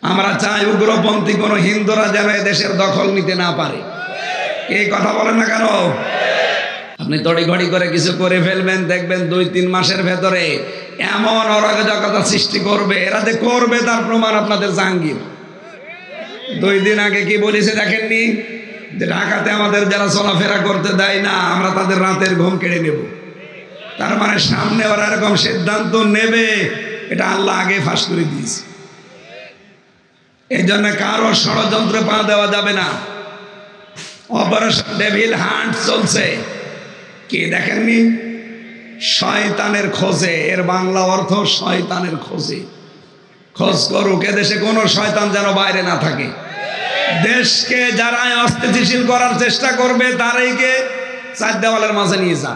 আমরা চাই উগ্রপন্থী কোনো হিন্দুরা যেন দেশের দখল নিতে না পারে। এই কথা বলেন না কেন? আপনি তড়িঘড়ি করে কিছু করে ফেলবেন, দেখবেন 2-3 মাসের ভেতরে এমন অরাজকতা সৃষ্টি করবে। এরা যে করবে তার প্রমাণ আপনাদের জাহাঙ্গীর 2 দিন আগে কি বলেছে দেখেননি? যে ঢাকাতে আমাদের যারা চলাফেরা করতে দেয় না, আমরা তাদের রাতের ঘুম কেড়ে নেব। তার মানে সামনে ওরা এরকম সিদ্ধান্ত নেবে, এটা আল্লাহ আগে ফাঁস করে দিয়েছে। এই জন্য কারো ষড়যন্ত্রে পা দেওয়া যাবে না। অপারেশন ডেভিল হান্ট চলছে, কি দেখেননি? শয়তানের খোঁজে, এর বাংলা অর্থ শয়তানের খোঁজে। খোঁজ করুক, এদেশে কোনো শয়তান যেন বাইরে না থাকে। দেশকে যারা অস্থিতিশীল করার চেষ্টা করবে তারাইকে 4 দেওয়ালের মাঝে নিয়ে যা।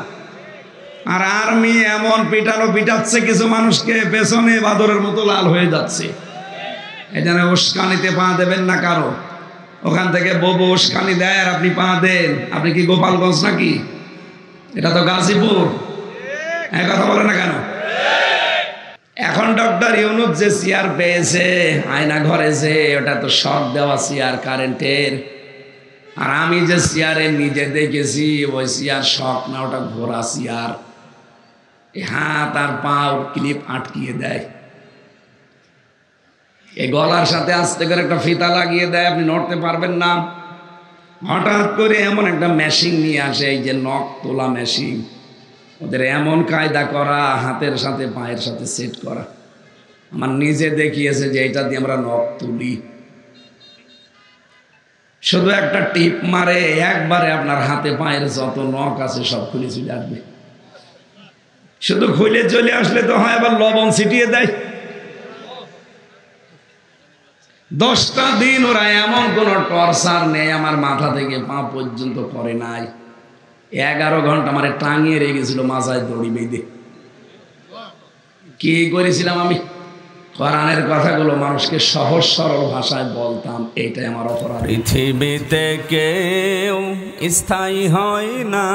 আর আর্মি এমন পিটাচ্ছে কিছু মানুষকে, পেছনে বাদরের মতো লাল হয়ে যাচ্ছে। এই জন্য উস্কানিতে পা দেবেন না কারো। ওখান থেকে ববু উস্কানি দেয় আর আপনি পা দেন। আপনি কি গোপালগঞ্জ নাকি? এটা তো গাজীপুর। এই কথা বলে না কেন? এখন ডক্টর ইউনূস যে চেয়ার পেয়েছে আয়না ঘরে, যে ওটা তো শক দেওয়া চেয়ার কারেন্টের। আর আমি যে চেয়ারে নিজে দেখেছি ওই চেয়ার শক না, ওটা ঘোড়া চেয়ার। হাত আর পা ক্লিপ আটকিয়ে দেয়, এই গলার সাথে আস্তে করে একটা ফিতা লাগিয়ে দেয়, আপনি নড়তে পারবেন না। হঠাৎ করে এমন একটা মেশিন নিয়ে আসে, এই যে নখ তোলা মেশিন, ওদের এমন কায়দা করা, হাতের সাথে পায়ের সাথে সেট করা। আমার নিজে দেখিয়েছে যে এটা দিয়ে আমরা নখ তুলি। শুধু একটা টিপ মারে, একবারে আপনার হাতে পায়ের যত নখ আছে সব খুলে চলে আসবে। শুধু খুলে চলে আসলে তো হয়, আবার লবণ ছিটিয়ে দেয়। 10টা দিন ওরা এমন কোন টর্চার নেই আমার মাথা থেকে পা পর্যন্ত করে নাই। 11 ঘন্টা আমার টাঙিয়ে রেখেছিল মাথায় দড়ি বেঁধে। কি করেছিলাম আমি? কোরআনের কথাগুলো মানুষকে সহজ সরল ভাষায় বলতাম, এইটাই আমার অপরাধ। পৃথিবীতে কেউ স্থায়ী হয় না,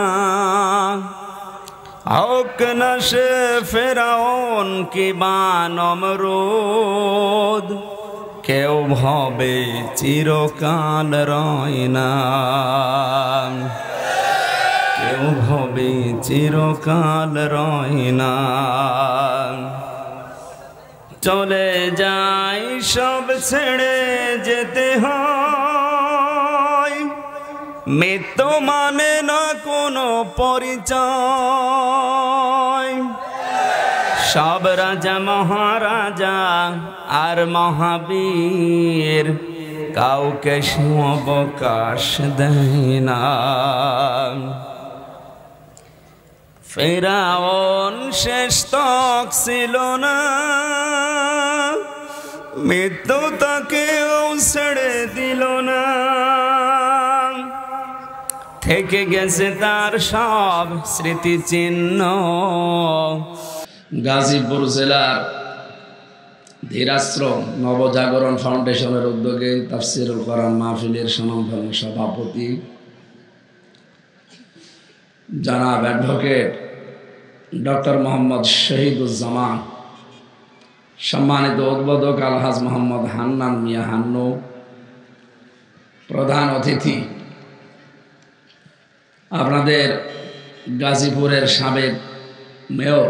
হোক না সে ফেরাউন কিংবা নমরুদ, কেউ ভাবে চিরকাল রয় না, কেউ ভাবে চিরকাল রয় না। চলে যাই সব ছেড়ে যেতে হয়, মৃত্যু মানে না কোনো পরিচয়। সব রাজা মহারাজা আর মহাবীর কাউকে অবকাশ দেয় না। ফেরাউন শেষ তক ছিল না, মৃত্যু তাকেও ছেড়ে দিল না। থেকে গেছে তার সব স্মৃতিচিহ্ন। গাজীপুর জেলার ধীরাশ্রম নবজাগরণ ফাউন্ডেশনের উদ্যোগে তাফসিরুল কোরআন মাহফিলের স্বনামধন্য সভাপতি জনাব অ্যাডভোকেট ডক্টর মোহাম্মদ শহীদুজ্জামান, সম্মানিত উদ্বোধক আলহাজ মোহাম্মদ হান্নান মিয়া হান্নু, প্রধান অতিথি আপনাদের গাজীপুরের সাবেক মেয়র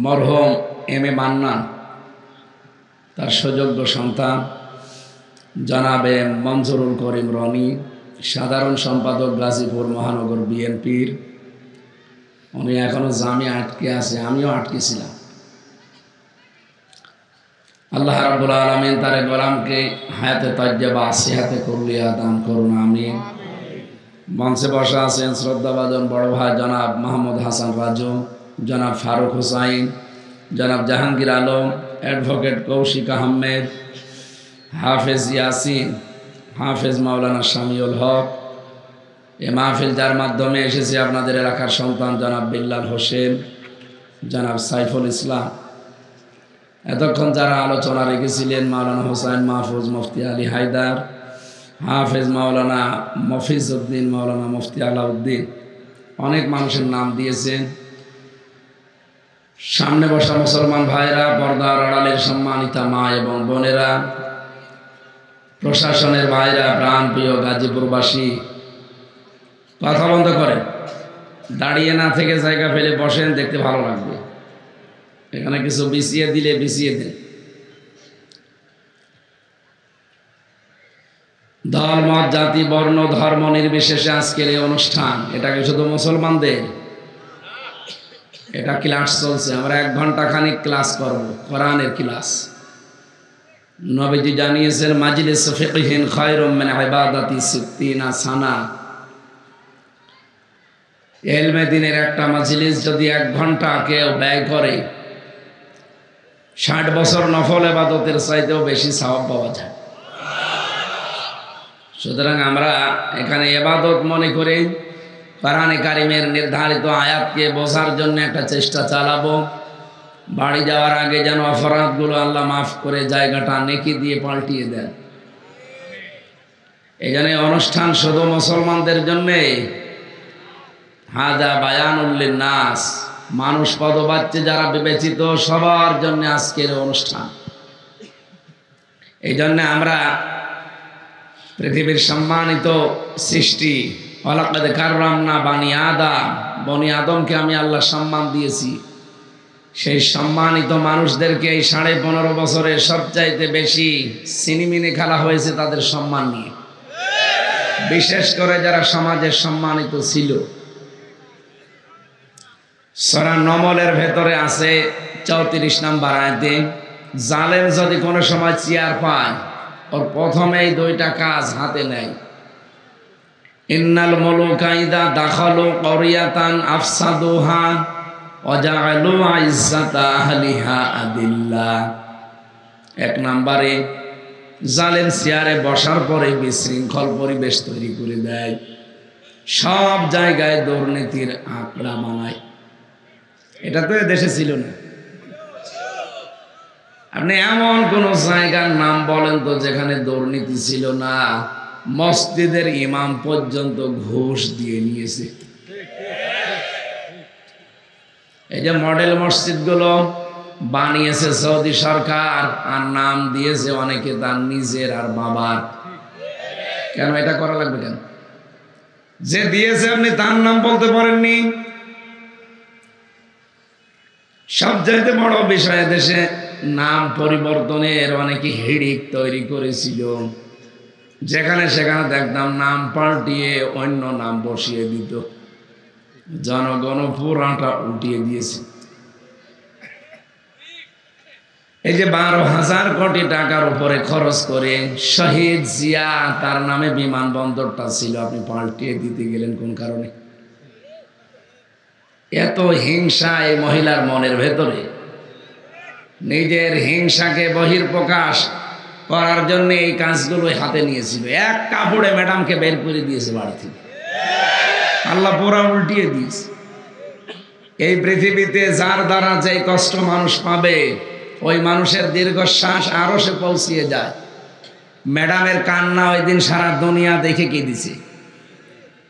মরহুম এম.এ. মান্নান, তার সুযোগ্য সন্তান জনাবে মঞ্জুরুল করিম রনি, সাধারণ সম্পাদক গাজীপুর মহানগর বিএনপির। উনি এখনো জামে আটকে আছে, আমিও আটকেছিলাম। আল্লাহ রাব্বুল আলামিন তার গোলামকে হায়াতে তাইয়্যিবা সিহাতে কুল্লিয়া দান করুন, আমিন। মঞ্চে বসা আছেন শ্রদ্ধাভাজন বড় ভাই জনাব মাহমুদ হাসান রাজু, জনাব ফারুক হুসাইন, জনাব জাহাঙ্গীর আলম, অ্যাডভোকেট কৌশিক আহমেদ, হাফেজ ইয়াসিন, হাফেজ মাওলানা শামিউল হক। এ মাহফিল যার মাধ্যমে এসেছে আপনাদের এলাকার সন্তান জনাব বিল্লাল হোসেন, জনাব সাইফুল ইসলাম। এতক্ষণ যারা আলোচনা রেখেছিলেন মাওলানা হোসাইন মাহফুজ, মুফতি আলী হায়দার, হাফেজ মাওলানা মফিজউদ্দিন, মাওলানা মুফতি আলাউদ্দিন, অনেক মানুষের নাম দিয়েছেন। সামনে বসা মুসলমান ভাইরা, পর্দার আড়ালের সম্মানিতা মা এবং বোনেরা, প্রশাসনের ভাইরা, প্রাণপ্রিয় গাজীপুরবাসী, কথা বন্ধ করেন, দাঁড়িয়ে না থেকে জায়গা ফেলে বসেন, দেখতে ভালো লাগবে। এখানে কিছু বিছিয়ে দিলে বিছিয়ে দেন। দল মত জাতি বর্ণ ধর্ম নির্বিশেষে আজকের এই অনুষ্ঠান, এটাকে শুধু মুসলমানদের, এটা ক্লাস চলছে। আমরা 1 ঘন্টা খানিক ক্লাস করব, কোরআনের ক্লাস। নবীজি জানিয়েছেন, মাজলিস ফিকহিন খায়রুম মিন ইবাদাতি 60 সানা। ইলমে দ্বীনের একটা মাজলিস যদি 1 ঘন্টা কেউ ব্যয় করে, 60 বছর নফল ইবাদতের চাইতেও বেশি সওয়াব পাওয়া যায়। সুতরাং আমরা এখানে ইবাদত মনে করে কোরআনে কারিমের নির্ধারিত আয়াতকে বোঝার জন্য একটা চেষ্টা চালাবো। বাড়ি যাওয়ার আগে যেন অপরাধগুলো আল্লাহ মাফ করে জায়গাটা নেকি দিয়ে পাল্টিয়ে দেন। এই জন্য অনুষ্ঠান শুধু মুসলমানদের জন্যে, হাদা বায়ানুল লিন্নাস, মানুষ পদবাচ্যে যারা বিবেচিত সবার জন্য আজকের অনুষ্ঠান। এই জন্য আমরা পৃথিবীর সম্মানিত সৃষ্টি, ওয়ালাকাদ কাররামনা বানি আদম, বনি আদমকে আমি আল্লাহ সম্মান দিয়েছি। সেই সম্মানিত মানুষদেরকে এই 15.5 বছরে সবচাইতে বেশি সিনিমিনি খেলা হয়েছে তাদের সম্মান নিয়ে, বিশেষ করে যারা সমাজের সম্মানিত ছিল। সূরা নমলের ভেতরে আছে 34 নম্বর আয়াতে, জালেম যদি কোনো সময় চেয়ার পায়, ওর প্রথমেই 2টা কাজ হাতে নেয়। ইন্নাল মুলুকা ইযা দাখালু ক্বরিয়াতান আফসাদুহা ওয়া জাআলু ইজ্জাতা আহলিহা আদিল্লা। 1 নম্বরে, জালেম চেয়ারে বসার পরে বিশৃঙ্খল পরিবেশ তৈরি করে দেয়, সব জায়গায় দুর্নীতির আঁকড়া বানায়। এটা তো দেশে ছিল না। আপনি এমন কোন জায়গার নাম বলেন তো যেখানে দুর্নীতি ছিল না? মসজিদের ইমাম পর্যন্ত ঘুষ দিয়ে নিয়েছে। এই যে মডেল মসজিদগুলো বানিয়েছে সৌদি সরকার, আর নাম দিয়েছে অনেকে তার নিজের আর বাবার। কেন এটা করা লাগবে? কেন? যে দিয়েছে আপনি তার নাম বলতে পারেননি। সবচাইতে বড় বিষয়, দেশে নাম পরিবর্তনের অনেকে হিড়িক তৈরি করেছিল। যেখানে সেখানে দেখতাম নাম পাল্টিয়ে অন্য নাম বসিয়ে দিত, জনগণ পুরাটা উল্টিয়ে দিয়েছে। এই যে 12,000 কোটি টাকার উপরে খরচ করে শহীদ জিয়া, তার নামে বিমানবন্দরটা ছিল, আপনি পাল্টিয়ে দিতে গেলেন কোন কারণে? এত হিংসা এই মহিলার মনের ভেতরে। নিজের হিংসাকে বহির্প্রকাশ করার জন্য এই কাজগুলো হাতে নিয়েছিল। 1 কাপড়ে ম্যাডামকে বের করে দিয়েছে বাড়ি থেকে, আল্লাহ পুরা উল্টিয়ে দিয়েছে। এই পৃথিবীতে যার দ্বারা যে কষ্ট মানুষ পাবে, ওই মানুষের দীর্ঘশ্বাস আরো সে পৌঁছিয়ে যায়। ম্যাডামের কান্না ওই দিন সারা দুনিয়া দেখে কেঁদেছে।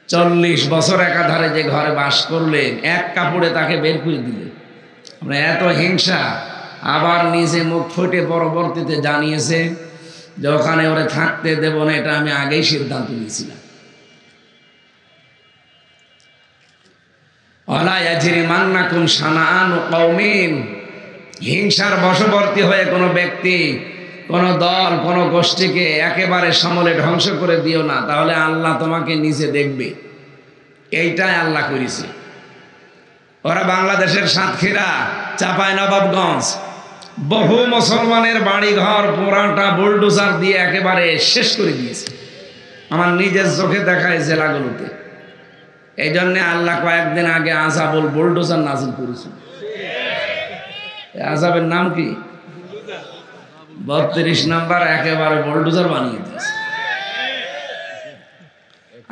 40 বছর একাধারে যে ঘরে বাস করলেন, 1 কাপড়ে তাকে বের করে দিলেন। আমরা এত হিংসা। আবার নিজে মুখ ফুটে পরবর্তীতে জানিয়েছে যে ওখানে ওরে থাকতে দেব না, এটা আমি আগেই সিদ্ধান্ত নিয়েছিলাম। ওয়ালা ইয়াজরিমান্নাকুম শানাআনু কওমিন, হিংসার বশবর্তী হয়ে কোনো ব্যক্তি, কোনো দল, কোনো গোষ্ঠীকে একেবারে সমূলে ধ্বংস করে দিও না, তাহলে আল্লাহ তোমাকে নিজে দেখবে। এইটাই আল্লাহ করেছে। ওরা বাংলাদেশের সাতক্ষীরা, চাঁপাইনবাবগঞ্জ, বহু মুসলমানের বাড়ি ঘর পুরাটা বুলডোজার দিয়ে একেবারে শেষ করে দিয়েছে। আমার নিজের চোখে দেখায় জেলাগুলোতে। এই জন্যে আল্লাহ কয়েকদিন আগে আযাবুল বুলডোজার নাজিল করেছে। আযাবের নাম কি? 32 নম্বর, একেবারে বুলডোজার বানিয়ে দিয়েছে।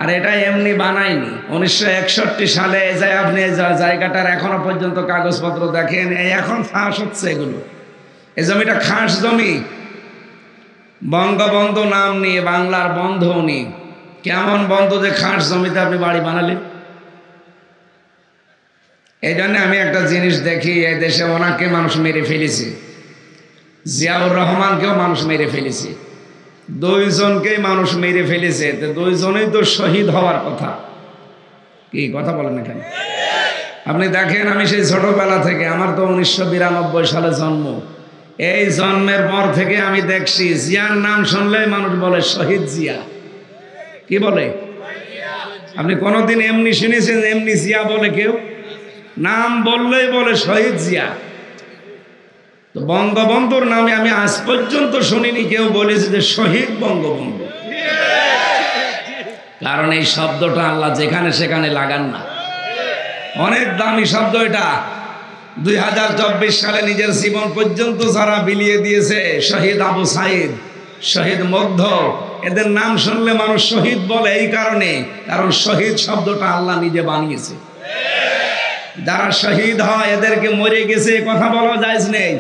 আর এটা এমনি বানায়নি। 1961 সালে আপনি জায়গাটার এখনো পর্যন্ত কাগজপত্র দেখেন, এখন ফাঁস হচ্ছে এগুলো। এই জমিটা খাস জমি, বঙ্গবন্ধু নাম নিয়ে, বাংলার বন্ধু উনি। কেমন বন্ধু যে খাস জমিতে আপনি বাড়ি বানালেন? এই জন্য আমি একটা জিনিস দেখি, এই দেশে ওনাকে মানুষ মেরে ফেলেছে, জিয়াউর রহমানকেও মানুষ মেরে ফেলেছে, দুইজনকেই মানুষ মেরে ফেলেছে। তো দুইজনেই তো শহীদ হওয়ার কথা, কি কথা বলেন এখানে? আপনি দেখেন, আমি সেই ছোটবেলা থেকে, আমার তো 1992 সালে জন্ম, এই জন্মের পর থেকে আমি দেখছি জিয়ার নাম শুনলেই মানুষ বলে শহীদ জিয়া। কি বলে? আপনি কোনোদিন এমনি শুনেছেন এমনি জিয়া বলে কেউ? নাম বললেই বলে শহীদ জিয়া। তো বঙ্গবন্ধুর নামে আমি আজ পর্যন্ত শুনিনি কেউ বলেছে যে শহীদ বঙ্গবন্ধু, কারণ এই শব্দটা আল্লাহ যেখানে সেখানে লাগান না, অনেক দামি শব্দ এটা। 2024 সালে নিজের জীবন পর্যন্ত যারা বিলিয়ে দিয়েছে, শহীদ আবু সাইদ, শহীদ মধ্য, এদের নাম শুনলে মানুষ শহীদ বলে এই কারণে, কারণ শহীদ শব্দটা আল্লাহ নিজে বানিয়েছে। যারা শহীদ হয় এদেরকে মরে গেছে কথা বলা যায় নেই,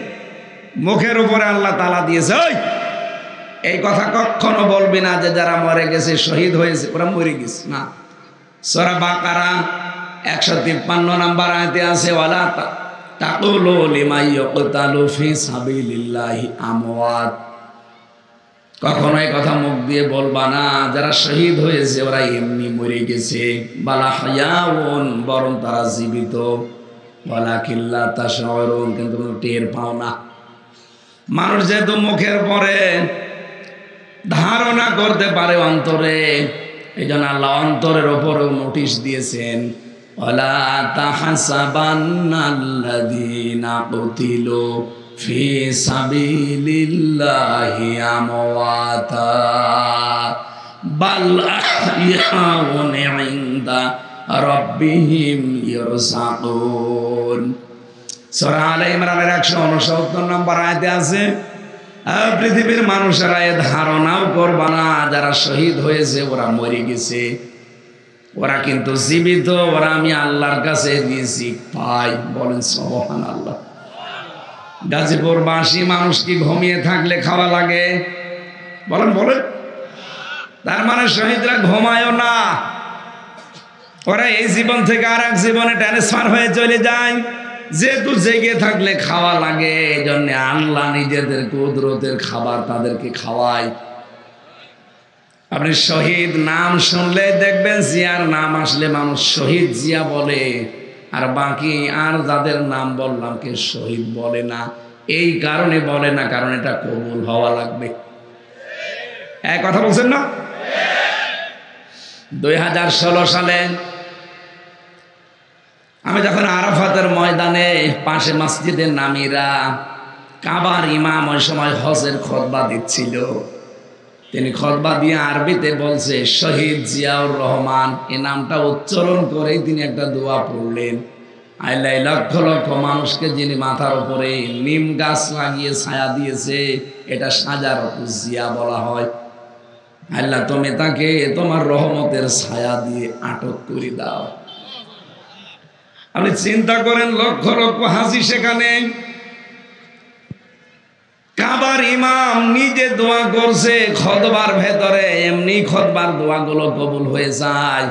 মুখের উপরে আল্লাহ তালা দিয়েছে। ওই এই কথা কখনো বলবি না যে যারা মরে গেছে শহীদ হয়েছে ওরা মরে গেছে, না। সূরা বাকারা 153 নম্বর আয়াতে আছে, ওয়ালা তাকুলু লিমান ইয়াকতালু ফি সাবিলিল্লাহি আমওয়াত। কখনো এই কথা মুখ দিয়ে বলবা না যারা শহীদ হয়েছে ওরা এমনি মরে গেছে, বালা হায়াউন, বরং তারা জীবিত, ওয়ালাকিন লা তাশউরুন, কিন্তু টের পাও না। মানুষ যেহেতু মুখের পরে ধারণা করতে পারে অন্তরে, এই জন্য আল্লাহ অন্তরের ওপরেও নোটিশ দিয়েছেন, ওয়ালা তাহসাবান্নাল্লাযীনা কুতিলু ফি সাবিলিল্লাহি আমওয়াতা বাল আহইয়াউন ইনদা রাব্বিহিম ইরযাকুন। সূরা আলে ইমরানের 169 নম্বর আয়াতে আছে, পৃথিবীর মানুষেরা এ ধারণাও করবা না যারা শহীদ হয়েছে ওরা মরে গেছে, ওরা কিন্তু জীবিত, ওরা আমি আল্লাহর কাছে রিজিক পাই। বলেন সুবহানাল্লাহ। গাজীপুরবাসী মানুষ কি ঘুমিয়ে থাকলে খাওয়া লাগে? বলেন বলেন। তার মানে শহীদরা ঘুমায়ও না, ওরা এই জীবন থেকে আর এক জীবনে ট্রান্সফার হয়ে চলে যায়। যেহেতু জেগে থাকলে খাওয়া লাগে, এই জন্য আল্লাহ নিজেদের কুদরতের খাবার তাদেরকে খাওয়ায়। আপনি শহীদ নাম শুনলে দেখবেন জিয়ার নাম আসলে মানুষ শহীদ জিয়া বলে, আর বাকি আর যাদের নাম বললাম কে শহীদ বলে না। এই কারণে বলে না, কারণ এটা কবুল হওয়া লাগবে। এক কথা বলছেন না? 2016 সালে আমি যখন আরাফাতের ময়দানে পাশে মসজিদের নামিরা, কাবার ইমাম ওই সময় হজের খুতবা দিচ্ছিল, তিনি খুতবা দিয়ে আরবিতে বলছে শহীদ জিয়াউর রহমান, এই নামটা উচ্চারণ করেই তিনি একটা দোয়া পড়লেন। আল্লাহ লক্ষ লক্ষ মানুষকে যিনি মাথার উপরে নিম গাছ লাগিয়ে ছায়া দিয়েছে, এটা শাজারাতু জিয়া বলা হয়। আল্লাহ তুমি তাকে তোমার রহমতের ছায়া দিয়ে আটক করে দাও। আপনি চিন্তা করেন, লক্ষ লক্ষ হাজি সেখানে, কাবার ইমাম নিজে দোয়া করছে খুতবার ভেতরে, এমনি খুতবার দোয়াগুলো কবুল হয়ে যায়।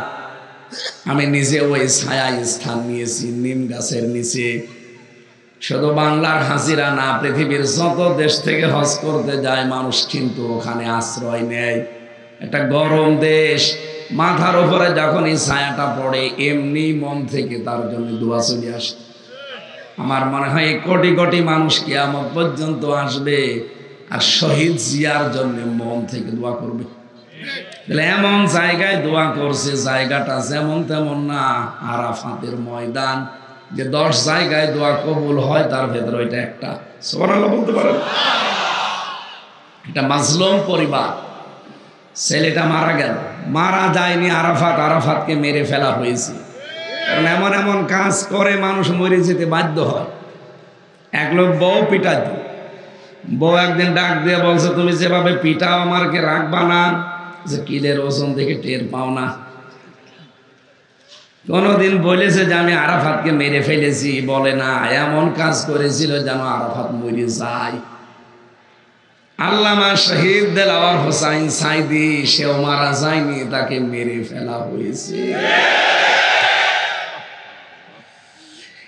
আমি নিজে ওই ছায়া স্থান নিয়েছি নিম গাছের নিচে। শুধু বাংলার হাজিরা না, পৃথিবীর যত দেশ থেকে হজ করতে যায় মানুষ কিন্তু ওখানে আশ্রয় নেয়। একটা গরম দেশ, মাথার উপরে যখন এই ছায়াটা পড়ে এমনি মন থেকে তার জন্য দোয়া চলে আসে। আমার মনে হয় কোটি কোটি মানুষ কিয়ামত পর্যন্ত আসবে আর শহীদ জিয়ার জন্য মন থেকে দোয়া করবে। এমন জায়গায় দোয়া করছে, জায়গাটা যেমন তেমন না, আরাফাতের ময়দান, যে 10 জায়গায় দোয়া কবুল হয় তার ভেতরে ওইটা একটা। সুবহানাল্লাহ বলতে পারেন? এটা মাজলুম পরিবার, ছেলেটা মারা গেল, মারা যায়নি আরাফাত, আরাফাতকে মেরে ফেলা হয়েছে। কারণ এমন এমন কাজ করে মানুষ মরে যেতে বাধ্য হয়। এক লোক বউ পিটাত, বউ একদিন ডাক দিয়ে বলছে তুমি যেভাবে পিটাও আমাকে রাখবা না, যে কিলের ওজন দেখে টের পাও না। কোনদিন বলেছে যে আমি আরাফাতকে মেরে ফেলেছি? বলে না, এমন কাজ করেছিল যেন আরাফাত মরে যায়। আল্লামা শহীদ দেলাওয়ার হোসাইন সাইদি, সেও মারা যায়নি, তাকে মেরে ফেলা হয়েছে।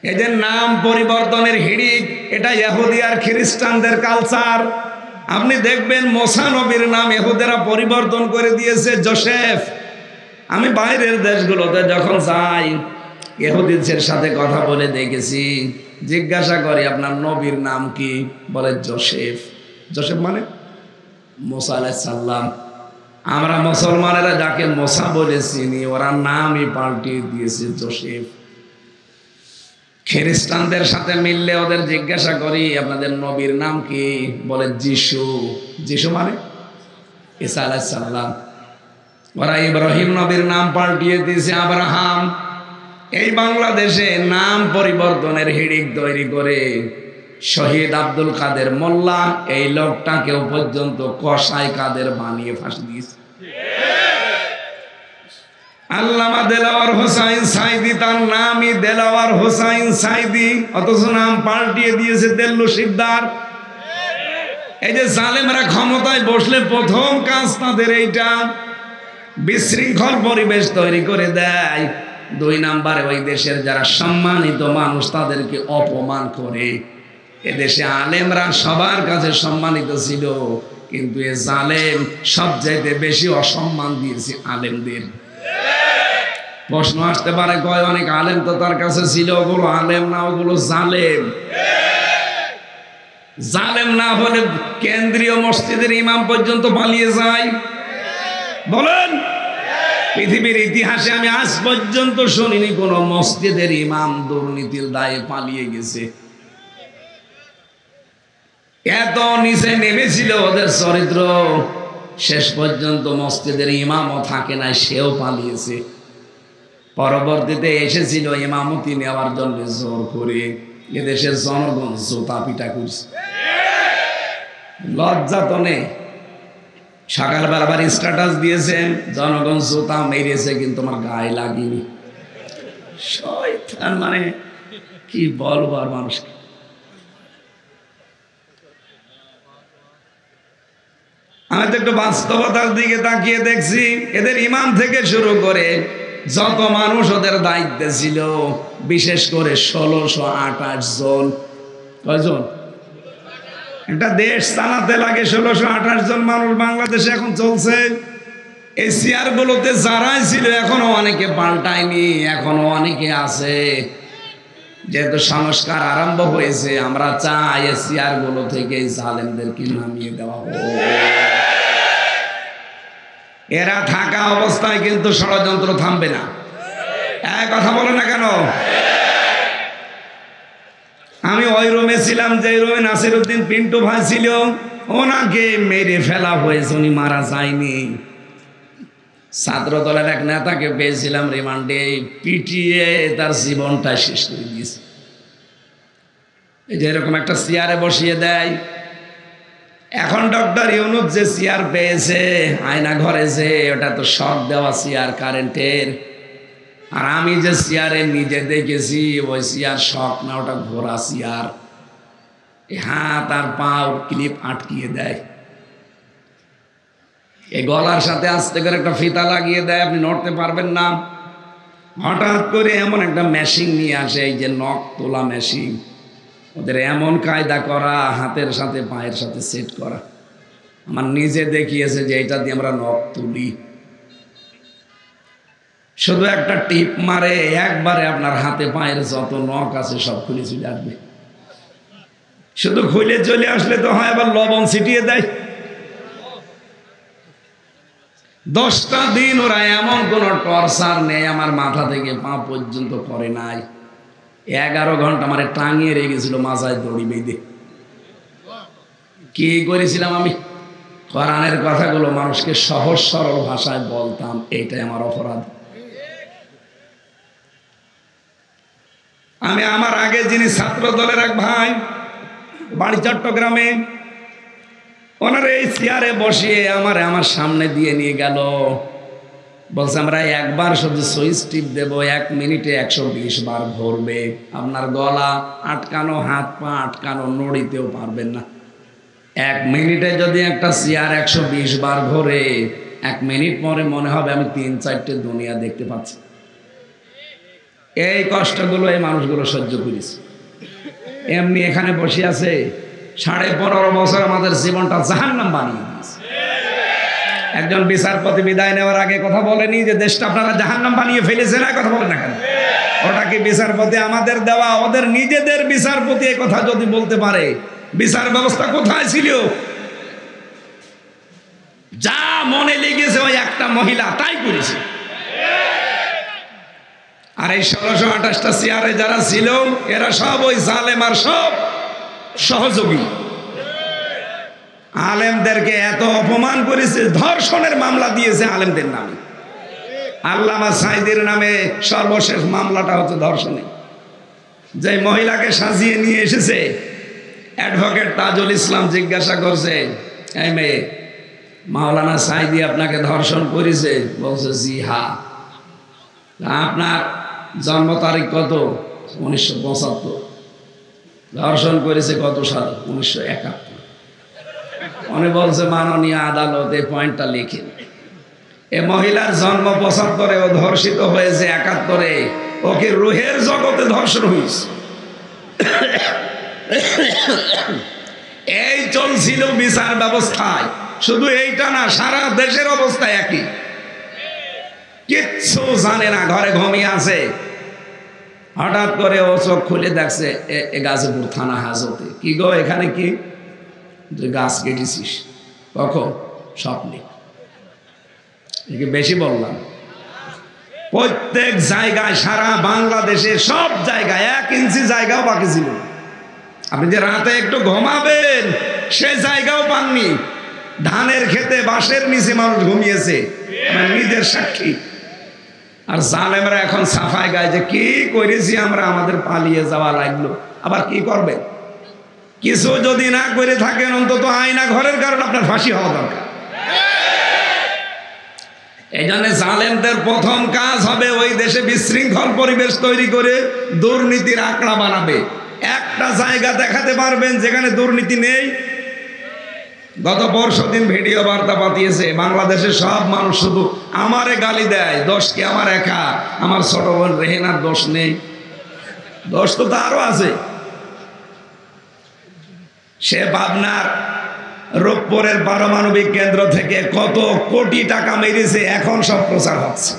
এই যে নাম পরিবর্তনের হিড়িক, এটা ইহুদি আর খ্রিস্টানদের কালচার। আপনি দেখবেন মোসা নবীর নাম ইহুদেরা পরিবর্তন করে দিয়েছে জোসেফ। আমি বাইরের দেশগুলোতে যখন যাই, ইহুদিদের সাথে কথা বলে দেখেছি, জিজ্ঞাসা করি আপনার নবীর নাম কি, বলে জোসেফ। জোসেফ মানে মোসা আলাইহিস সালাম। আমরা মুসলমানেরা যাকে মোসা বলে চিনি, ওরা নামই পাল্টিয়ে দিয়েছে জোসেফ। খ্রিস্টানদের সাথে মিললে ওদের জিজ্ঞাসা করি আপনাদের নবীর নাম কি, বলে যিশু। যিশু মানে ঈসা আলাইহিস সালাম। ওরা ইব্রাহিম নবীর নাম পাল্টিয়ে দিয়েছে আব্রাহাম। এই বাংলাদেশে নাম পরিবর্তনের হিড়িক তৈরি করে শহীদ আব্দুল কাদের মোল্লা, এই লোকটাকেও পর্যন্ত কসাই কাদের বানিয়ে ফাঁসি দিয়েছে। আল্লামা দেলাওয়ার হোসাইন সাইদি, তার নামই দেলাওয়ার হোসাইন সাইদি, অথচ নাম পাল্টিয়ে দিয়েছে দেল্লু শিকদার। এই যে জালেমরা ক্ষমতায় বসলে প্রথম কাজ তাদের এইটা, বিশৃঙ্খল পরিবেশ তৈরি করে দেয়। 2 নাম্বারে ওই দেশের যারা সম্মানিত মানুষ তাদেরকে অপমান করে। এদেশে আলেমরা সবার কাছে সম্মানিত ছিল, কিন্তু এ জালেম সবচাইতে বেশি অসম্মান দিয়েছে আলেমদের। প্রশ্ন আসতে পারে, কয় অনেক আলেম তো তার কাছে ছিল, ওগুলো আলেম না, ওগুলো জালেম। জালেম না হলে কেন্দ্রীয় মসজিদের ইমাম পর্যন্ত পালিয়ে যায়। বলেন, পৃথিবীর ইতিহাসে আমি আজ পর্যন্ত শুনিনি কোন মসজিদের ইমাম দুর্নীতির দায়ে পালিয়ে গেছে। এত নিচে নেমেছিল ওদের চরিত্র, শেষ পর্যন্ত মসজিদের ইমামও থাকে না, সেও পালিয়েছে। পরবর্তীতে এসেছিল ইমামতি নেওয়ার জন্য জোর করে, এদেশের জনগণ জুতা পিটা করছে। লজ্জা তো নেই। সকালবেলা আবার স্ট্যাটাস দিয়েছেন, জনগণ জুতা মেরেছে কিন্তু আমার গায়ে লাগেনি। শয়তান, মানে কি বলবো আর মানুষকে। আমি তো একটু বাস্তবতার দিকে তাকিয়ে দেখছি, এদের ইমাম থেকে শুরু করে যত মানুষ ওদের দায়িত্বে ছিল, বিশেষ করে 1628 জন। কয়জন? একটা দেশ চালাতে লাগে 1628 জন মানুষ বাংলাদেশে এখন চলছে। এই চেয়ারগুলোতে যারাই ছিল এখনো অনেকে পাল্টায়নি, এখনো অনেকে আছে। যেহেতু সংস্কার আরম্ভ হয়েছে, আমরা চাই এই চেয়ারগুলো থেকে জালেমদেরকে নামিয়ে দেওয়া হোক। এরা থাকা অবস্থায় কিন্তু ষড়যন্ত্র থামবে না। এক কথা বলে না কেন? আমি ওই রুমে ছিলাম যে রুমে নাসিরউদ্দিন পিন্টু ভাই ছিল, ওনাকে মেরে ফেলা হয়েছে, উনি মারা যায়নি। ছাত্র দলের এক নেতাকে পেয়েছিলাম রিমান্ডে, পিটিয়ে তার জীবনটা শেষ করে দিয়েছে। এই যে এরকম একটা চেয়ারে বসিয়ে দেয়। এখন ডক্টর ইউনূস যে চেয়ার পেয়েছে আয়না ঘরে, যে ওটা তো শক দেওয়া চেয়ার কারেন্টের। আর আমি যে চেয়ারে নিজে দেখেছি, ওই চেয়ার শক না, ওটা ঘোড়া চেয়ার। হাত আর পাও ক্লিপ আটকিয়ে দেয়, এই গলার সাথে আস্তে করে একটা ফিতা লাগিয়ে দেয়, আপনি নড়তে পারবেন না। হঠাৎ করে এমন একটা মেশিন নিয়ে আসে, এই যে নখ তোলা মেশিন, ওদের এমন কায়দা করা, হাতের সাথে পায়ের সাথে সেট করা। আমার নিজে দেখিয়েছে যে এটা দিয়ে আমরা নখ তুলি। শুধু একটা টিপ মারে, একবারে আপনার হাতে পায়ের যত নখ আছে সব খুলে চলে আসবে। শুধু খুলে চলে আসলে তো হয়, আবার লবণ ছিটিয়ে দেয়। 10টা দিন ওরা এমন কোন টর্চার নেই আমার মাথা থেকে পা পর্যন্ত করে নাই। 11 ঘন্টা আমার টাঙিয়ে রেখেছিল মাথায় দড়ি বেঁধে। কি করেছিলাম আমি? কোরআনের কথাগুলো মানুষকে সহজ সরল ভাষায় বলতাম, এইটাই আমার অপরাধ। আমি আমার আগে যিনি ছাত্র দলের এক ভাই, বাড়ি চট্টগ্রামে, ওনার এই চেয়ারে বসিয়ে আমার সামনে দিয়ে নিয়ে গেল। বলছে আমরা একবার শুধু সুইচ টিপ দেব, 1 মিনিটে 120 বার ঘুরবে। আপনার গলা আটকানো, হাত পা আটকানো, নড়িতেও পারবেন না। 1 মিনিটে যদি একটা চেয়ার 120 বার ঘোরে, 1 মিনিট পরে মনে হবে আমি 3-4টে দুনিয়া দেখতে পাচ্ছি। এই কষ্টগুলো এই মানুষগুলো সহ্য করেছে। এমনি এখানে বসে আছে 15.5 বছর আমাদের জীবনটা জাহান্নাম বানিয়ে দিয়েছে। একজন বিচারপতি বিদায় নেওয়ার আগে কথা বলেনি যে দেশটা আপনারা জাহান্নাম বানিয়ে ফেলেছেন, না কথা বলেন না কেন? ওটা কি বিচারপতি আমাদের দেওয়া? ওদের নিজেদের বিচারপতি এই কথা যদি বলতে পারে, বিচার ব্যবস্থা কোথায় ছিল? যা মনে লেগেছে ওই একটা মহিলা তাই করেছে। আর এই 1628টা চেয়ারে যারা ছিল এরা সব ওই জালেম আর সব সহযোগী। আলেমদেরকে এত অপমান করেছে, ধর্ষণের মামলা দিয়েছে আলেমদের নামে। আল্লামা সাঈদীর নামে সর্বশেষ মামলাটা হচ্ছে ধর্ষণে। যে মহিলাকে সাজিয়ে নিয়ে এসেছে, অ্যাডভোকেট তাজুল ইসলাম জিজ্ঞাসা করছে, এই মেয়ে, মাওলানা সাঈদী আপনাকে ধর্ষণ করেছে? বলছে জি হ্যাঁ। আপনার জন্ম তারিখ কত? 1975। ধর্ষণ করেছে কত সালে? 1971। উনি বলছে মাননীয় আদালত এই পয়েন্টটা লিখেন। এ মহিলার জন্ম 75-এ, ও ধর্ষিত হয়েছে 71-এ। ওকে রুহের জগতে ধর্ষণ হয়েছে। এই চলছিল বিচার ব্যবস্থায়। শুধু এইটা না, সারা দেশের অবস্থা একই। কিচ্ছু জানে না, ঘরে ঘুমিয়ে আছে। হঠাৎ করে ও চোখ খুলে দেখছে গাজীপুর থানা হাজতে। কি গো, এখানে কি? তুই গাছ কেটেছিস? কখন? স্বপ্নে। বেশি বললাম? প্রত্যেক জায়গায়, সারা বাংলাদেশে সব জায়গায় 1 ইঞ্চি জায়গাও বাকি ছিল। আপনি যে রাতে একটু ঘুমাবেন সে জায়গাও পাননি। ধানের খেতে বাঁশের নিচে মানুষ ঘুমিয়েছে, আমার নিজের সাক্ষী। আর জালেমরা এখন সাফাই গায় যে কি করেছি আমরা, আমাদের পালিয়ে যাওয়া লাগলো। আবার কি করবে? কিছু যদি না করে থাকেন, অন্তত আয়না ঘরের কারণে আপনার ফাঁসি হওয়া দরকার। এই জন্য জালেমদের প্রথম কাজ হবে ওই দেশে বিশৃঙ্খল পরিবেশ তৈরি করে দুর্নীতির আঁকড়া বানাবে। একটা জায়গা দেখাতে পারবেন যেখানে দুর্নীতি নেই? গত পরশুদিন ভিডিও বার্তা পাঠিয়েছে, বাংলাদেশের সব মানুষ শুধু আমারে গালি দেয়। দোষ কি আমার একা? আমার ছোট বোন রেহেনার দোষ নেই? দোষ তো তারও আছে। সে পাবনার রূপপুরের পারমাণবিক কেন্দ্র থেকে কত কোটি টাকা মেরেছে, এখন সব প্রচার হচ্ছে।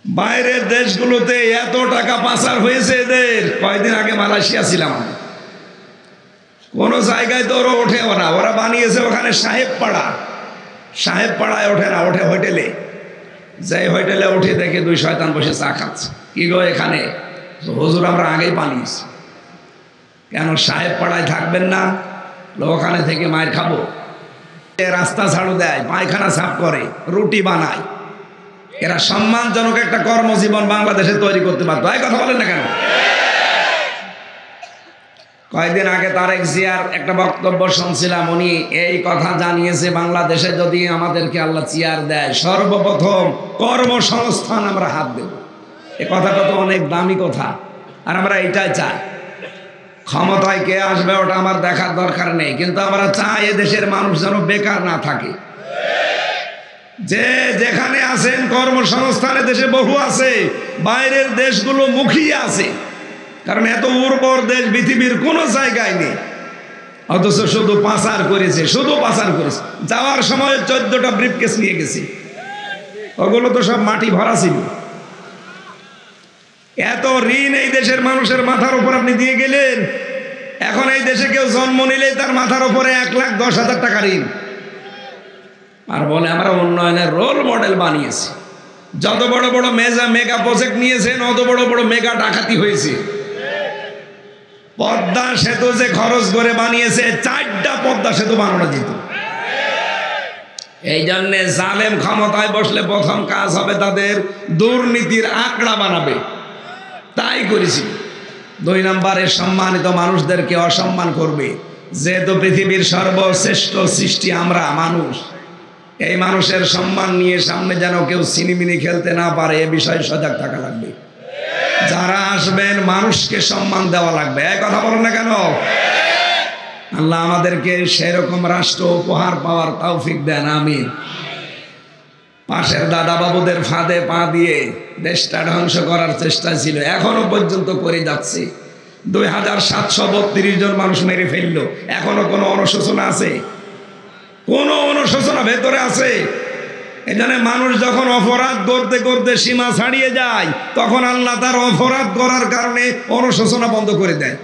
বাইরের দেশগুলোতে এত টাকা পাচার হয়েছে এদের। কয়েকদিন আগে মালয়েশিয়া ছিলাম, কোন জায়গায় তো ওরা ওঠেও না। ওরা বানিয়েছে ওখানে সাহেব পাড়া। সাহেব পাড়ায় ওঠে না, ওঠে হোটেলে। যে হোটেলে উঠে দেখে 2 শয়তান বসে চা খাচ্ছে। কি গো এখানে? হুজুর আমরা আগেই পালিয়েছি। কেন সাহেব পাড়ায় থাকবেন না? ওখানে থেকে মায়ের খাবো। রাস্তা ঝাড়ু দেয়, পায়খানা সাফ করে, রুটি বানায়। এরা সম্মানজনক একটা কর্মজীবন বাংলাদেশে তৈরি করতে পারতো। এই কথা বলেন না কেন? কয়েকদিন আগে তারেক জিয়ার একটা বক্তব্য শুনছিলাম। উনি এই কথা জানিয়েছে, বাংলাদেশে যদি আমাদেরকে আল্লাহ চেয়ার দেয়, সর্বপ্রথম কর্মসংস্থান আমরা হাত দেব। এ কথাটা তো অনেক দামি কথা, আর আমরা এটাই চাই। ক্ষমতায় কে আসবে ওটা আমার দেখার দরকার নেই, কিন্তু আমরা চাই এদেশের মানুষ যেন বেকার না থাকে। যে যেখানে আছেন কর্মসংস্থানে দেশে বহু আছে, বাইরের দেশগুলো মুখিয়ে আছে। কারণ এত উর্বর দেশ পৃথিবীর কোনো জায়গায় নেই, অথচ শুধু পাচার করেছে, শুধু পাচার করেছে। যাওয়ার সময় 14টা ব্রিফকেস নিয়ে গেছে, ওগুলো তো সব মাটি ভরা ছিল। এত ঋণ এই দেশের মানুষের মাথার উপর আপনি দিয়ে গেলেন। এখন এই দেশে কেউ জন্ম নিলেই তার মাথার উপরে 1,10,000 টাকা ঋণ। আর বলে আমরা উন্নয়নের রোল মডেল বানিয়েছি। যত বড় বড় মেগা প্রজেক্ট নিয়েছেন, অত বড় বড় মেগা ডাকাতি হয়েছে। পদ্মা সেতু যে খরচ করে বানিয়েছে, 4টা পদ্মা সেতু বানানো যেত। এই জন্যে জালেম ক্ষমতায় বসলে প্রথম কাজ হবে তাদের দুর্নীতির আঁকড়া বানাবে। তাই করেছি। 2 নম্বরে সম্মানিত মানুষদেরকে অসম্মান করবে। যেহেতু পৃথিবীর সর্বশ্রেষ্ঠ সৃষ্টি আমরা মানুষ, এই মানুষের সম্মান নিয়ে সামনে যেন কেউ সিনিমিনি খেলতে না পারে, এ বিষয়ে সজাগ থাকা লাগবে। যারা আসবেন মানুষকে সম্মান দেওয়া লাগবে। এই কথা বলেন না কেন? আল্লাহ আমাদেরকে সেরকম রাষ্ট্র উপহার পাওয়ার তৌফিক দেন, আমিন। পাশের দাদা বাবুদের ফাঁদে পা দিয়ে দেশটা ধ্বংস করার চেষ্টা ছিল, এখনো পর্যন্ত করে যাচ্ছে। 2732 জন মানুষ মেরে ফেললো, এখনো কোনো অনুশোচনা আছে? কোনো অনুশোচনা ভেতরে আছে? এখানে মানুষ যখন অপরাধ করতে করতে সীমা ছাড়িয়ে যায়, তখন আল্লাহ তার অপরাধ করার কারণে অনুশোচনা বন্ধ করে দেয়।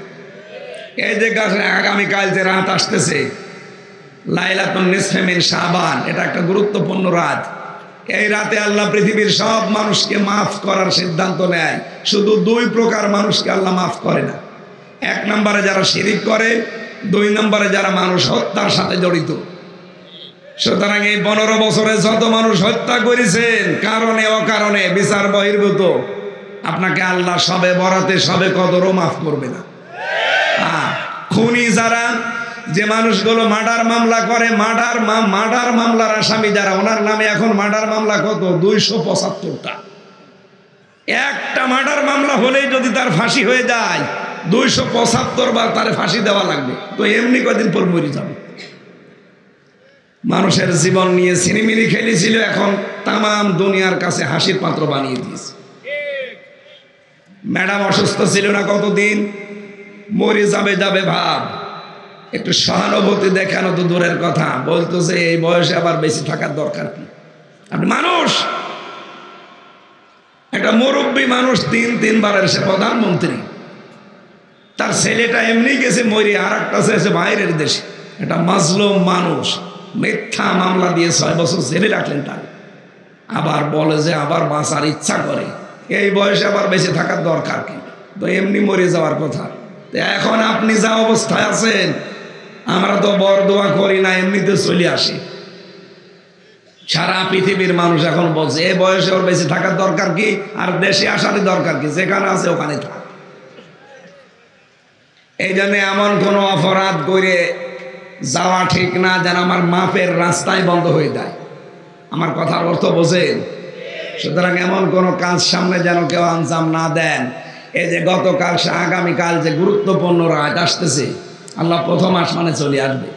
এই যে আগামীকাল যে রাত আসতেছে, লাইলাতুন নিসফে মিন শাবান, এটা একটা গুরুত্বপূর্ণ রাত। এই রাতে আল্লাহ পৃথিবীর সব মানুষকে মাফ করার সিদ্ধান্ত নেয়। শুধু 2 প্রকার মানুষকে আল্লাহ মাফ করে না। 1 নম্বরে যারা শিরিক করে, 2 নম্বরে যারা মানুষ হত্যার সাথে জড়িত। সুতরাং এই 15 বছরে যত মানুষ হত্যা করেছেন কারণে অকারণে বিচার বহির্ভূত, আপনাকে আল্লাহ সবে বরাতে সবে কদরও মাফ করবে না। খুনি যারা, যে মানুষগুলো মার্ডার মামলা করে, মার্ডার মামলার আসামি যারা, ওনার নামে এখন মার্ডার মামলা কত? 275টা। একটা মার্ডার মামলা হলেই যদি তার ফাঁসি হয়ে যায়, 275 বার তার ফাঁসি দেওয়া লাগবে। তো এমনি কদিন পর মরে যাবে। মানুষের জীবন নিয়ে সিনেমিনি খেলেছিল, এখন তামাম দুনিয়ার কাছে হাসির পাত্র বানিয়ে দিয়েছে। ম্যাডাম অসুস্থ ছিল না কতদিন, মরে যাবে ভাব, একটু সহানুভূতি দেখানো তো দূরের কথা, বলতো যে এই বয়সে আবার বেশি থাকার দরকার কি? আপনি মানুষ, একটা মুরব্বী মানুষ, 3 বারের সে প্রধানমন্ত্রী, তার ছেলেটা এমনি গেছে মরে, আর একটা আছে বাইরের দেশে, একটা মাজলুম মানুষ, মিথ্যা মামলা দিয়ে 6 বছর জেলে রাখলেন তার, আবার বলে যে আবার বাঁচার ইচ্ছা করে, এই বয়সে আবার বেঁচে থাকার দরকার কি? তো এমনি মরে যাওয়ার কথা। তো এখন আপনি যা অবস্থায় আছেন, আমরা তো বরদোয়া করি না, এমনিতে চলে আসি। সারা পৃথিবীর মানুষ এখন বলছে এই বয়সে ওর বেঁচে থাকার দরকার কি, আর দেশে আসারই দরকার কি, যেখানে আছে ওখানে থাক। এই জন্য এমন কোনো অপরাধ করে যাওয়া ঠিক না যেন আমার মাপের রাস্তায় বন্ধ হয়ে যায়। আমার কথার অর্থ বোঝেন? সুতরাং এমন কোনো কাজ সামনে যেন কেউ আঞ্জাম না দেন। এই যে গতকাল, আগামীকাল যে গুরুত্বপূর্ণ রাত আসতেছে, আল্লাহ প্রথম আসমানে চলে আসবে,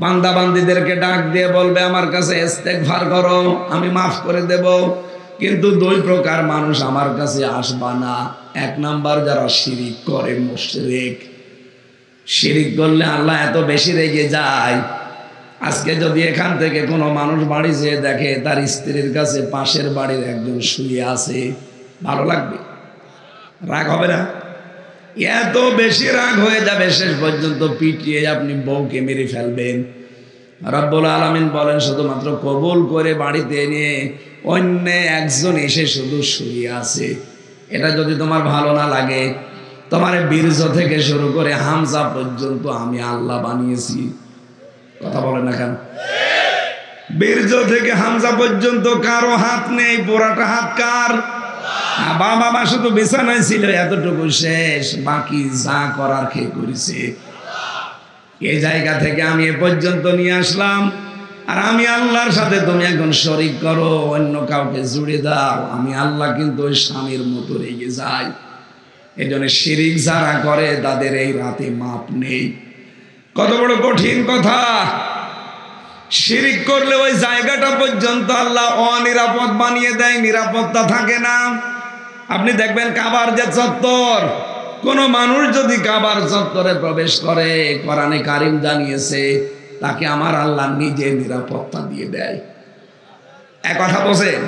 বান্দা বান্দিদেরকে ডাক দিয়ে বলবে আমার কাছে ইস্তেগফার করো, আমি মাফ করে দেব। কিন্তু 2 প্রকার মানুষ আমার কাছে আসবা না। 1 নাম্বার যারা শিরিক করে, মুশরিক। শিরিক করলে আল্লাহ এত বেশি রেগে যায়, আজকে যদি এখান থেকে কোনো মানুষ বাড়ি যেয়ে দেখে তার স্ত্রীর কাছে পাশের বাড়ির একজন শুয়ে আছে, ভালো লাগবে? রাগ হবে না? এত বেশি রাগ হয়ে যাবে, শেষ পর্যন্ত পিটিয়ে আপনি বউকে মেরে ফেলবেন। রব্বুল আলামিন বলেন শুধুমাত্র কবুল করে বাড়িতে এনে অন্য একজন এসে শুধু শুয়ে আছে, এটা যদি তোমার ভালো না লাগে, তোমার বীর্য থেকে শুরু করে হামজা পর্যন্ত আমি আল্লাহ বানিয়েছি। কথা বলে না কেন? বীর্য থেকে হামজা পর্যন্ত কারো হাত নেই, পুরাটা হাত কার? বাবা মা শুধু বিছানায় ছিল, এতটুকু শেষ, বাকি যা করার খেয়ে করেছে। এই জায়গা থেকে আমি এ পর্যন্ত নিয়ে আসলাম, আর আমি আল্লাহর সাথে তুমি এখন শরীক করো, অন্য কাউকে জুড়ে দাও, আমি আল্লাহ কিন্তু ওই স্বামীর মতো রেগে যাই। এই জন্য শিরিক যারা করে তাদের এই রাতে মাপ নেই। কত বড় কঠিন কথা! শিরিক করলে ওই জায়গাটা পর্যন্ত আল্লাহ অনিরাপদ বানিয়ে দেয়, নিরাপত্তা থাকে না। আপনি দেখবেন কাবার যে চত্বর, কোন মানুষ যদি কাবার চত্বরে প্রবেশ করে, কোরআনে কারিম জানিয়েছে তাকে আমার আল্লাহ নিজে নিরাপত্তা দিয়ে দেয়। এক কথা বলেন,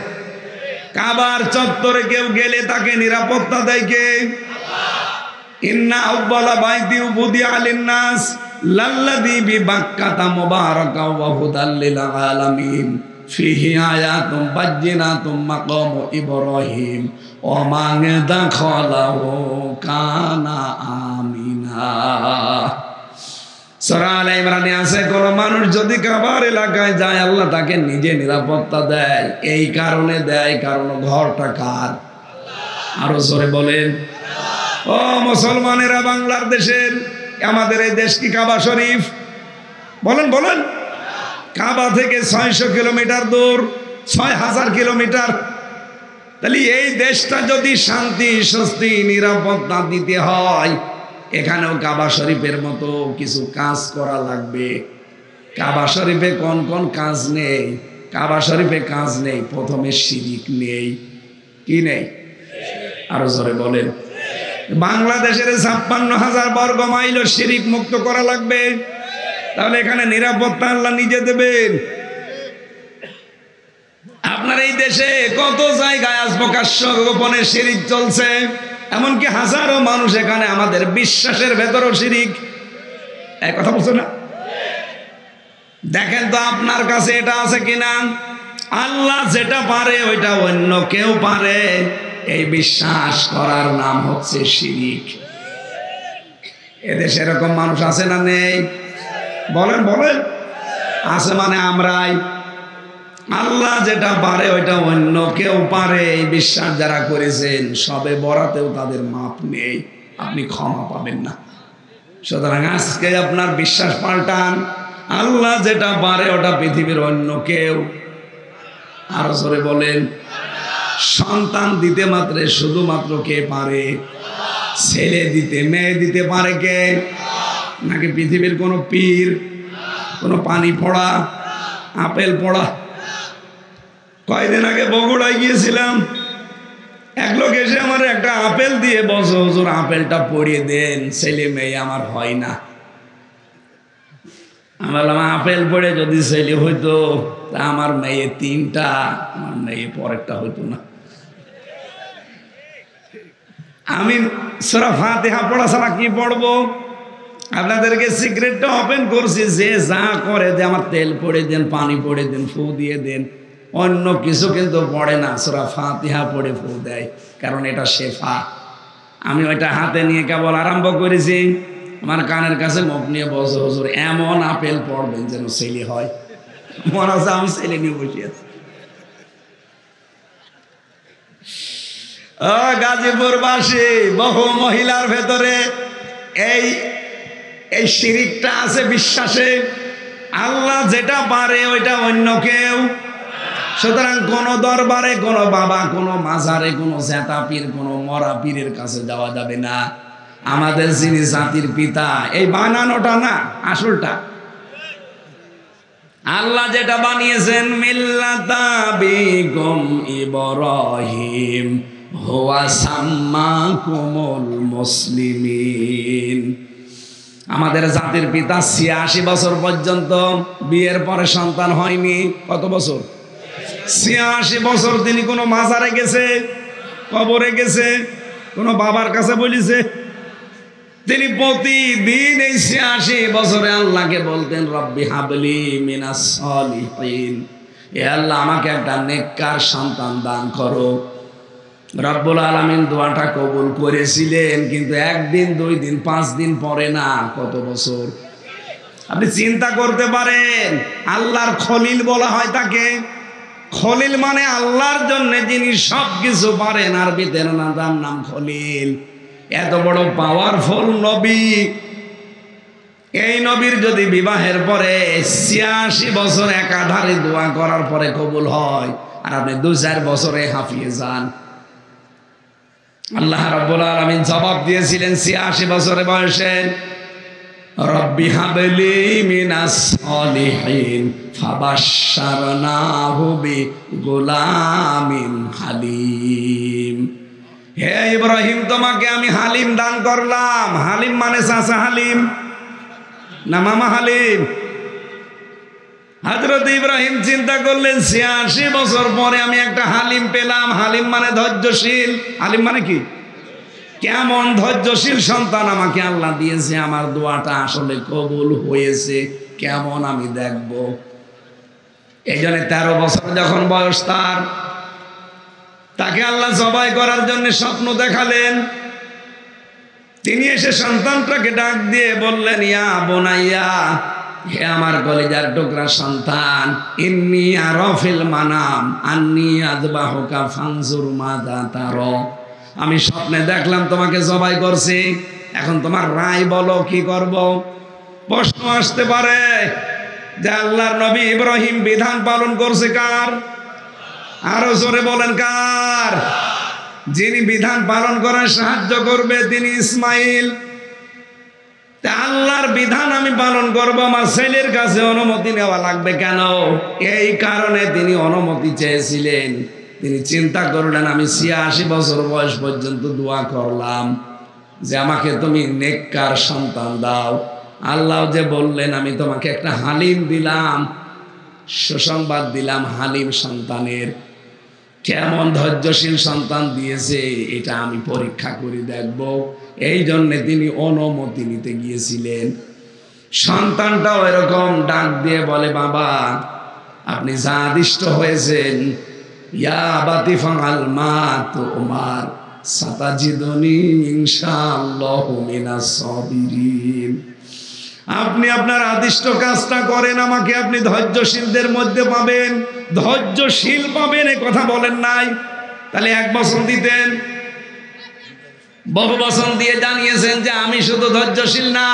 কাবার চত্বরে কেউ গেলে তাকে নিরাপত্তা দেয় কে? ইন্না আউয়ালা বাইতি উবুদিয়া লিন-নাস লাল্লাযী বিবাক্কাতা মুবারাকাও ওয়া হুদাল লিল আলামিন ফিহি আয়াতুম বাজ্জিনাতুম মাকামু ইব্রাহিম ওয়া মান দাখালাহু কানা আমিনা। সূরা আলে ইমরানে আছে, কোন মানুষ যদি কাবার এলাকায় যায় আল্লাহ তাকে নিজে নিরাপত্তা দেয়। এই কারণে দেয় কারণ ঘরটা কার? আরো জোরে বলেন। ও মুসলমানেরা, বাংলার দেশের, আমাদের এই দেশ কি কাবা শরীফ? বলেন বলেন। কাবা থেকে 600 কিলোমিটার দূর, 6000 কিলোমিটার। তাহলে এই দেশটা যদি শান্তি, স্বস্তি, নিরাপত্তা দিতে হয়, এখানেও কাবা শরীফের মতো কিছু কাজ করা লাগবে। কাবা শরীফে কোন কোন কাজ নেই কাবা শরীফে কাজ নেই, প্রথমে শিরিক নেই। কি নেই? আরো জোরে বলেন। বাংলাদেশের 56,000 বর্গ মাইল শিরিক মুক্ত করা লাগবে। তাহলে এখানে নিরাপত্তা আল্লাহ নিজে দেবেন। আপনার এই দেশে কত জায়গায় আজ প্রকাশ্য গোপনে শিরিক চলছে, এমনকি হাজারো মানুষ এখানে আমাদের বিশ্বাসের ভেতরও শিরিক। এই কথা বলছো না? দেখেন তো আপনার কাছে এটা আছে কিনা। আল্লাহ যেটা পারে ওইটা অন্য কেউ পারে, এই বিশ্বাস করার নাম হচ্ছে শিরিক। এদেশে এরকম মানুষ আছে না নেই? বলেন বলেন। আছে মানে আমরাই। আল্লাহ যেটা পারে ওইটা অন্য কেউ পারে, এই বিশ্বাস যারা করেছেন সবে বরাতেও তাদের মাপ নেই, আপনি ক্ষমা পাবেন না। সুতরাং আজকে আপনার বিশ্বাস পাল্টান, আল্লাহ যেটা পারে ওটা পৃথিবীর অন্য কেউ। আরো জোরে বলেন। সন্তান দিতে মাত্রে শুধুমাত্র কে পারে? ছেলে দিতে, মেয়ে দিতে পারে কে? নাকি পৃথিবীর কোনো পীর, কোনো পানি পড়া, আপেল পড়া? কয়দিন আগে বগুড়ায় গিয়েছিলাম, এক লোক এসে আমার একটা আপেল দিয়ে বসে, হুজুর আপেলটা পড়িয়ে দেন, ছেলে মেয়ে আমার হয় না। আমি বললাম আপেল পড়ে যদি ছেলে হইতো তা আমার মেয়ে 3টা, আমার মেয়ে পরেরটা হইতো না। আমি সূরা ফাতিহা পড়া ছাড়া কি পড়বো? আপনাদেরকে সিক্রেটটা ওপেন করছি, যে যা করে যে আমার তেল পড়ে দেন, পানি পড়ে দেন, ফু দিয়ে দেন, অন্য কিছু কিন্তু পড়ে না, সূরা ফাতিহা পড়ে ফু দেয়, কারণ এটা শেফা। আমি ওইটা হাতে নিয়ে কেবল আরম্ভ করেছি, আমার কানের কাছে মুখ নিয়ে বসে, হুজুর এমন আপেল পড়বেন যেন ছেলে হয়। মনে হচ্ছে আমি ছেলে নিয়ে বসে আছি। গাজীপুরবাসী বহু মহিলার ভেতরে এই এই শিরিকটা আছে বিশ্বাসে। আল্লাহ যেটা পারে ওইটা অন্য কেউ। সুতরাং কোন দরবারে, কোন বাবা, কোন মাজারে, কোন জেতা পীর, কোন মরা পীরের কাছে যাওয়া যাবে না। আমাদের যিনি জাতির পিতা, এই বানানোটা না, আসলটা আল্লাহ যেটা বানিয়েছেন, মিল্লাতা বিকুম ইব্রাহিম হুয়া সাম্মাকুমুল মুসলিমিন। আমাদের জাতির পিতা 86 বছর পর্যন্ত বিয়ের পরে সন্তান হয়নি। কত বছর? 86 বছর তিনি কোনো মাজারে গেছে, কবরে গেছে, কোনো বাবার কাছে বলিছে? তিনি প্রতিদিন এই 86 বছরে আল্লাহকে বলতেন, রব্বি হাবলি মিনাস সলিহিন, হে আল্লাহ আমাকে একটা নেককার সন্তান দান করো। রব্বুল আলামিন দোয়াটা কবুল করেছিলেন, কিন্তু 1 দিন 2 দিন 5 দিন পরে না, কত বছর? আপনি চিন্তা করতে পারেন। আল্লাহর খলিল বলা হয় তাকে। খলিল মানে আল্লাহর জন্য যিনি সব কিছু পারেন, আরবিতে নাম খলিল। এত বড় পাওয়ারফুল নবী, এই নবীর যদি বিবাহের পরে 86 বছর একাধারে দোয়া করার পরে কবুল হয়, আর আপনি 2-4 বছরে হাঁপিয়ে যান। আল্লাহ রাব্বুল আলামিন জবাব দিয়েছিলেন 86 বছরের বয়সে, রব্বি হাবলি মিনাস সলিহিন ফাবাশশারনাহু বিগুলামিন হালিম। হে ইব্রাহিম, তোমাকে আমি হালিম দান করলাম। হালিম মানে চাচা হালিম না মামা হালিম? হযরত ইব্রাহিম চিন্তা করলেন 86 বছর পরে আমি একটা হালিম পেলাম। হালিম মানে ধৈর্যশীল। হালিম মানে কি? কেমন ধৈর্যশীল সন্তান আমাকে আল্লাহ দিয়েছে, আমার দোয়াটা আসলে কবুল হয়েছে কেমন আমি দেখব। এই জন্য 13 বছর যখন বয়স তাকে আল্লাহ জবাই করার জন্য স্বপ্ন দেখালেন। তিনি এসে সন্তানটাকে ডাক দিয়ে বললেন, ইয়া বোনাইয়া, হে আমার কলিজার টুকরা সন্তান, ইন্নী আরা ফিল মানাম আন্নী আযবাহুকা ফানজুর মাযা তারা। আমি স্বপ্নে দেখলাম তোমাকে জবাই করছি, এখন তোমার রায় বলো কি করব। প্রশ্ন আসতে পারে যে আল্লাহর নবী ইব্রাহিম বিধান পালন করছে কার? আরো জোরে বলেন কার? যিনি বিধান পালন করার সাহায্য করবে তিনি ইসমাইল। তা আল্লাহর বিধান আমি পালন করব, আমার ছেলের কাছে অনুমতি নেওয়া লাগবে কেন? এই কারণে তিনি অনুমতি চেয়েছিলেন। তিনি চিন্তা করলেন, আমি ৮৬ বছর বয়স পর্যন্ত দোয়া করলাম যে আমাকে তুমি নেককার সন্তান দাও। আল্লাহ যে বললেন আমি তোমাকে একটা হালিম দিলাম, সুসংবাদ দিলাম হালিম সন্তানের। কেমন ধৈর্যশীল সন্তান দিয়েছে এটা আমি পরীক্ষা করে দেখব। এই জন্যে তিনি অনুমতি নিতে গিয়েছিলেন। সন্তানটাও এরকম ডাক দিয়ে বলে, বাবা আপনি যা আদিষ্ট হয়েছেন, ইয়া আবাতি ফাআল মা তুমার সাতাজিদুনি ইনশাআল্লাহু মিনাস সাবিরিন। আপনি আপনার আদিষ্ট কাজটা করেন, আমাকে আপনি ধৈর্যশীলদের মধ্যে পাবেন, ধৈর্যশীল পাবেন এ কথা বলেন নাই। তাহলে 1 বছর দিতেন, বহু বছর দিয়ে জানিয়েছেন যে আমি শুধু ধৈর্যশীল না,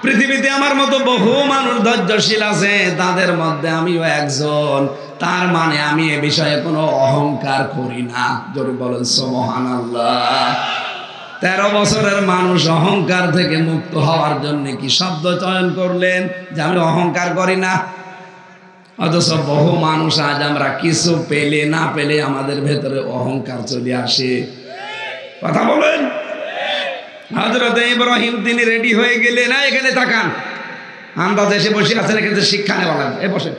পৃথিবীতে আমার মতো বহু মানুষ ধৈর্যশীল আছে, তাদের মধ্যে আমিও একজন। তার মানে আমি এ বিষয়ে কোনো অহংকার করি না। জোরে বলেন সুবহানাল্লাহ। 13 বছরের মানুষ অহংকার থেকে মুক্ত হওয়ার জন্য কি শব্দ চয়ন করলেন যে আমি অহংকার করি না? অথচ বহু মানুষ আজ আমরা কিছু পেলে না পেলে আমাদের ভেতরে অহংকার চলে আসে। কথা বলেন। হযরত ইব্রাহিম তিনি রেডি হয়ে গেলেন। এখানে তাকান, আন্দাজ এসে বসে আছেন, এখানে শিক্ষা নেওয়া লাগবে। বসে।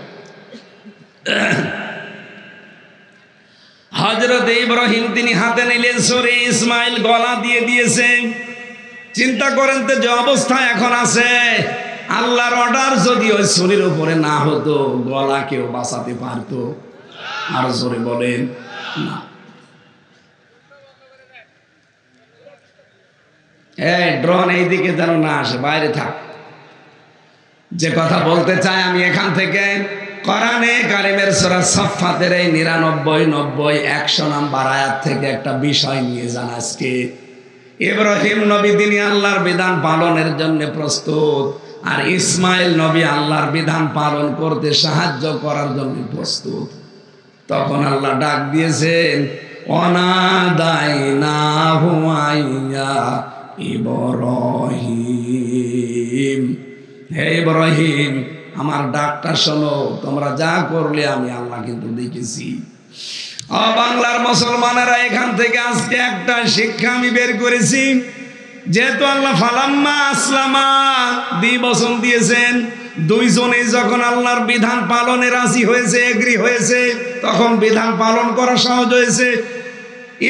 হযরত ইব্রাহিম তিনি হাতে নিলেন ছুরি, ইসমাইল গলা দিয়ে দিয়েছেন। চিন্তা করেন তো যে অবস্থায় এখন আছে, আল্লাহর অর্ডার যদি ওই ছুরির উপরে না হতো গলা কেউ বাঁচাতে পারতো? আর জোরে বলেন না। ড্রোন এইদিকে যেন না আসে, বাইরে থাক। যে কথা বলতে চাই আমি এখান থেকে, কোরআনে কারিমের সূরা সাফফাতের এই ৯৯, ৯০, ১০০ নাম্বার আয়াত থেকে একটা বিষয় নিয়ে যান আজকে। ইব্রাহিম নবী তিনি আল্লাহর বিধান পালনের জন্য প্রস্তুত, আর ইসমাইল নবী আল্লাহর বিধান পালন করতে সাহায্য করার জন্য প্রস্তুত। তখন আল্লাহ ডাক দিয়েছেন, অনাদাইনাহু আইয়া ইব্রাহিম, হে ইব্রাহিম আমার ডাকটা শোনো, তোমরা যা করলে আমি আল্লাহ কিন্তু দেখেছি। বাংলার মুসলমানেরা এখান থেকে আজকে একটা শিক্ষা আমি বের করেছি। যেহেতু আল্লাহ ফালাম্মা আসলামা 2 বছর দিয়েছেন, দুইজনেই যখন আল্লাহর বিধান পালনে রাজি হয়েছে, এগ্রি হয়েছে, তখন বিধান পালন করা সহজ হয়েছে।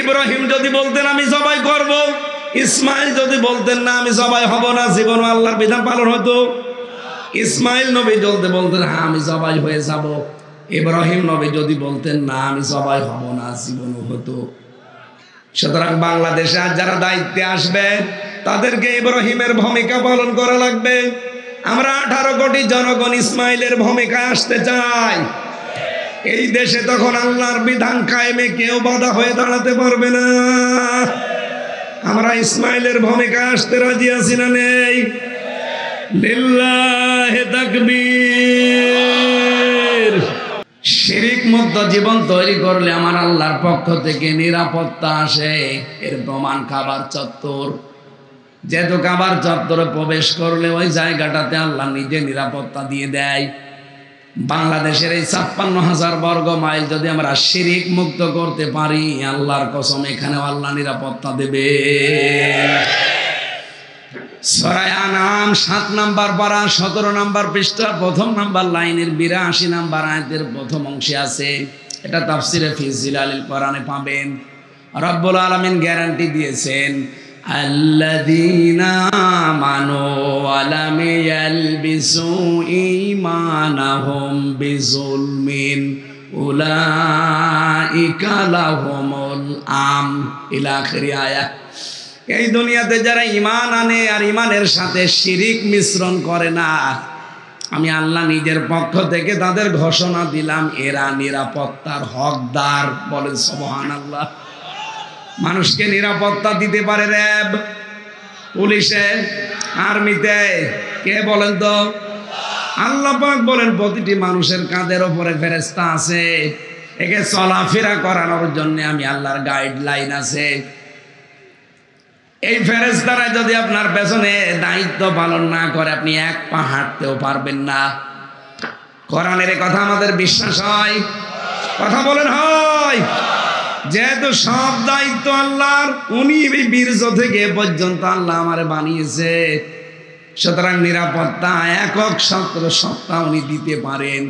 ইব্রাহিম যদি বলতেন আমি জবাই করব, ইসমাইল যদি বলতেন না আমি জবাই হব না, জীবন আল্লাহর বিধান পালন হতো। ইসমাইল নবী যদি বলতেন হ্যাঁ আমি জবাই হয়ে যাব, ইব্রাহিম নবী যদি বলতেন না আমি জবাই হব না, জীবনও হতো। সুতরাং বাংলাদেশে আজ যারা দায়িত্বে আসবে তাদেরকে ইব্রাহিমের ভূমিকা পালন করা লাগবে। আমরা 18 কোটি জনগণ ইসমাইলের ভূমিকায় আসতে চাই। এই দেশে তখন আল্লাহর বিধান কায়েমে কেউ বাধা হয়ে দাঁড়াতে পারবে না। আমরা ইসমাইলের ভূমিকায় আসতে রাজি আছি না নেই? লিল্লাহি তাকবীর। শিরিক মুক্ত জীবন তৈরি করলে আমার আল্লাহর পক্ষ থেকে নিরাপত্তা আসে। এর প্রমাণ কাবার চত্বর। যেহেতু কাবার চত্বরে প্রবেশ করলে ওই জায়গাটাতে আল্লাহ নিজে নিরাপত্তা দিয়ে দেয়। বাংলাদেশের এই ৫৬,০০০ বর্গ মাইল যদি আমরা শিরিক মুক্ত করতে পারি, আল্লাহর কসম এখানেও আল্লাহ নিরাপত্তা দেবে। সূরা আনআম ৭ নাম্বার পারা ১৭ নাম্বার পৃষ্ঠা ১ম নাম্বার লাইনের ৮২ নাম্বার আয়াতের প্রথম অংশে আছে। এটা তাফসিরে ফি জিলালিল কোরআনে পাবেন। রব্বুল আলামিন গ্যারান্টি দিয়েছেন, আল্লাযীনা আমানু ওয়া লাম ইয়ালবিসু ঈমানাহুম বিযুলমিন উলাইকা লাহুমুল আমন ইলা আখিরি আয়াত। এই দুনিয়াতে যারা ঈমান আনে আর ঈমানের সাথে শিরিক মিশ্রণ করে না, আমি আল্লাহ নিজের পক্ষ থেকে তাদের ঘোষণা দিলাম এরা নিরাপত্তার হকদার। বলেন সুবহানাল্লাহ। মানুষকে নিরাপত্তা দিতে পারে র্যাব, পুলিশে, আর্মিতে, কে বলেন তো? আল্লাহ পাক বলেন প্রতিটি মানুষের কাঁধের ওপরে ফেরেশতা আছে। একে চলাফেরা করানোর জন্য আমি আল্লাহর গাইডলাইন আছে। এই ফেরেশতারা যদি আপনার পেছনে দায়িত্ব পালন না করে আপনি এক পা হাঁটতেও পারবেন না। কোরআনের কথা আমাদের বিশ্বাস হয়? কথা বলেন হয়? যেহেতু সব দায়িত্ব আল্লাহর, উনি এই বীর্য থেকে পর্যন্ত আল্লাহ আমারে বানিয়েছে, সুতরাং নিরাপত্তা একক সত্তা উনি দিতে পারেন।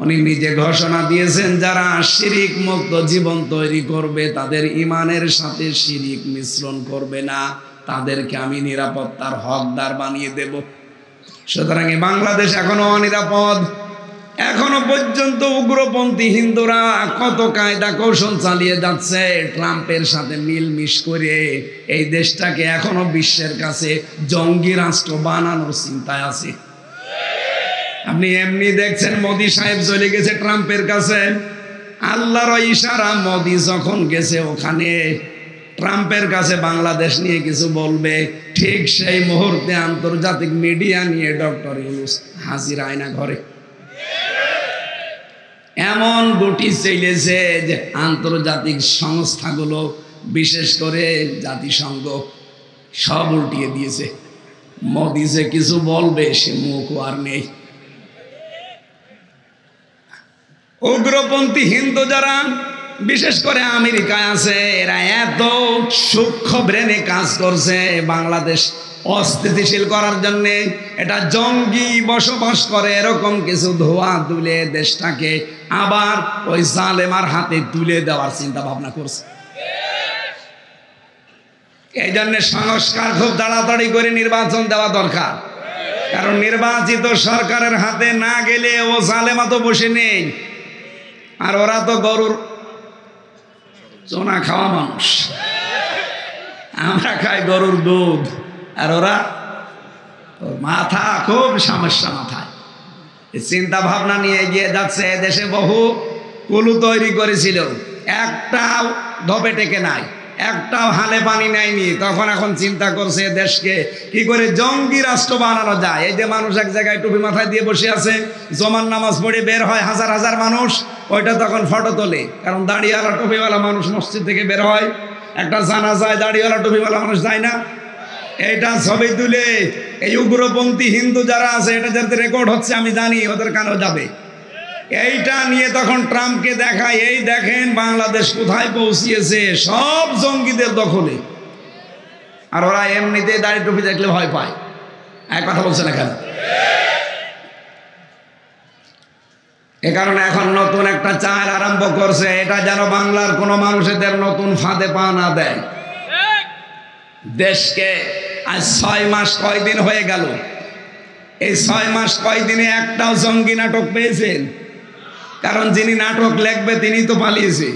উনি নিজে ঘোষণা দিয়েছেন যারা শিরিক মুক্ত জীবন তৈরি করবে, তাদের ইমানের সাথে শিরিক মিশ্রণ করবে না, তাদেরকে আমি নিরাপত্তার হকদার বানিয়ে দেব। সুতরাং এই বাংলাদেশ এখনো অনিরাপদ। এখনো পর্যন্ত উগ্রপন্থী হিন্দুরা কত কায়দা কৌশল চালিয়ে যাচ্ছে ট্রাম্পের সাথে মিলমিশ করে এই দেশটাকে এখনো বিশ্বের কাছে জঙ্গি রাষ্ট্র বানানোর চিন্তায় আছে। আপনি এমনি দেখছেন মোদি সাহেব চলে গেছে ট্রাম্পের কাছে, আল্লাহর ইশারা মোদি যখন গেছে ওখানে ট্রাম্পের কাছে বাংলাদেশ নিয়ে কিছু বলবে, ঠিক সেই মুহূর্তে আন্তর্জাতিক মিডিয়া নিয়ে ডক্টর ইউনূস হাজির আয়না ঘরে। এমন গুটি চলেছে যে আন্তর্জাতিক সংস্থাগুলো বিশেষ করে জাতিসংঘ সব উল্টিয়ে দিয়েছে। মোদি যে কিছু বলবে সে মুখ আর নেই। উগ্রপন্থী হিন্দু যারা বিশেষ করে আমেরিকায় আছে, এরা এত সূক্ষ্ম ব্রেনে কাজ করছে বাংলাদেশ অস্থিতিশীল করার জন্য। এটা জঙ্গি বসবাস করে এরকম কিছু ধোয়া তুলে দেশটাকে আবার ওই জালেমার হাতে তুলে দেওয়ার চিন্তা ভাবনা করছে। এই জন্য সংস্কার খুব তাড়াতাড়ি করে নির্বাচন দেওয়া দরকার, কারণ নির্বাচিত সরকারের হাতে না গেলে ও জালেমা তো বসে নেই। আর ওরা তো গরুর চোনা খাওয়া মানুষ, আমরা খাই গরুর দুধ, আর ওরা মাথা খুব সমস্যা মাথায়। চিন্তা ভাবনা নিয়ে এগিয়ে যাচ্ছে। দেশে বহু কুলু তৈরি করেছিল, একটাও ধপে টেকে নাই, একটাও হালে পানি নেয়নি। তখন এখন চিন্তা করছে দেশকে কি করে জঙ্গি রাষ্ট্র বানানো যায়। এই যে মানুষ এক জায়গায় টুপি মাথায় দিয়ে বসে আছে, জমান নামাজ পড়ে বের হয় হাজার হাজার মানুষ, ওইটা তখন ফটো তোলে, কারণ দাড়িওয়ালা টুপিওয়ালা মানুষ মসজিদ থেকে বের হয়। একটা জানাজায় দাড়িওয়ালা টুপিওয়ালা মানুষ যায় না, এইটা ছবি তুলে এই উগ্রপন্থী হিন্দু যারা আছে, এটা যাতে রেকর্ড হচ্ছে আমি জানি, ওদের কানেও যাবে। এইটা নিয়ে তখন ট্রাম্পকে দেখায়, এই দেখেন বাংলাদেশ কোথায় পৌঁছিয়েছে, সব জঙ্গিদের দখলে। আর ওরা এমনিতে দাড়ি টুপি দেখলে ভয় পায়। এক কথা বলছে না কেন? এ কারণে এখন নতুন একটা চাল আরম্ভ করছে, এটা যেন বাংলার কোনো মানুষদের নতুন ফাঁদে পা না দেয়। দেশকে আজ 6 মাস কয়দিন হয়ে গেল, এই 6 মাস কয়দিনে একটাও জঙ্গি নাটক পেয়েছেন? কারণ যিনি নাটক লিখবে তিনি তো পালিয়েছে,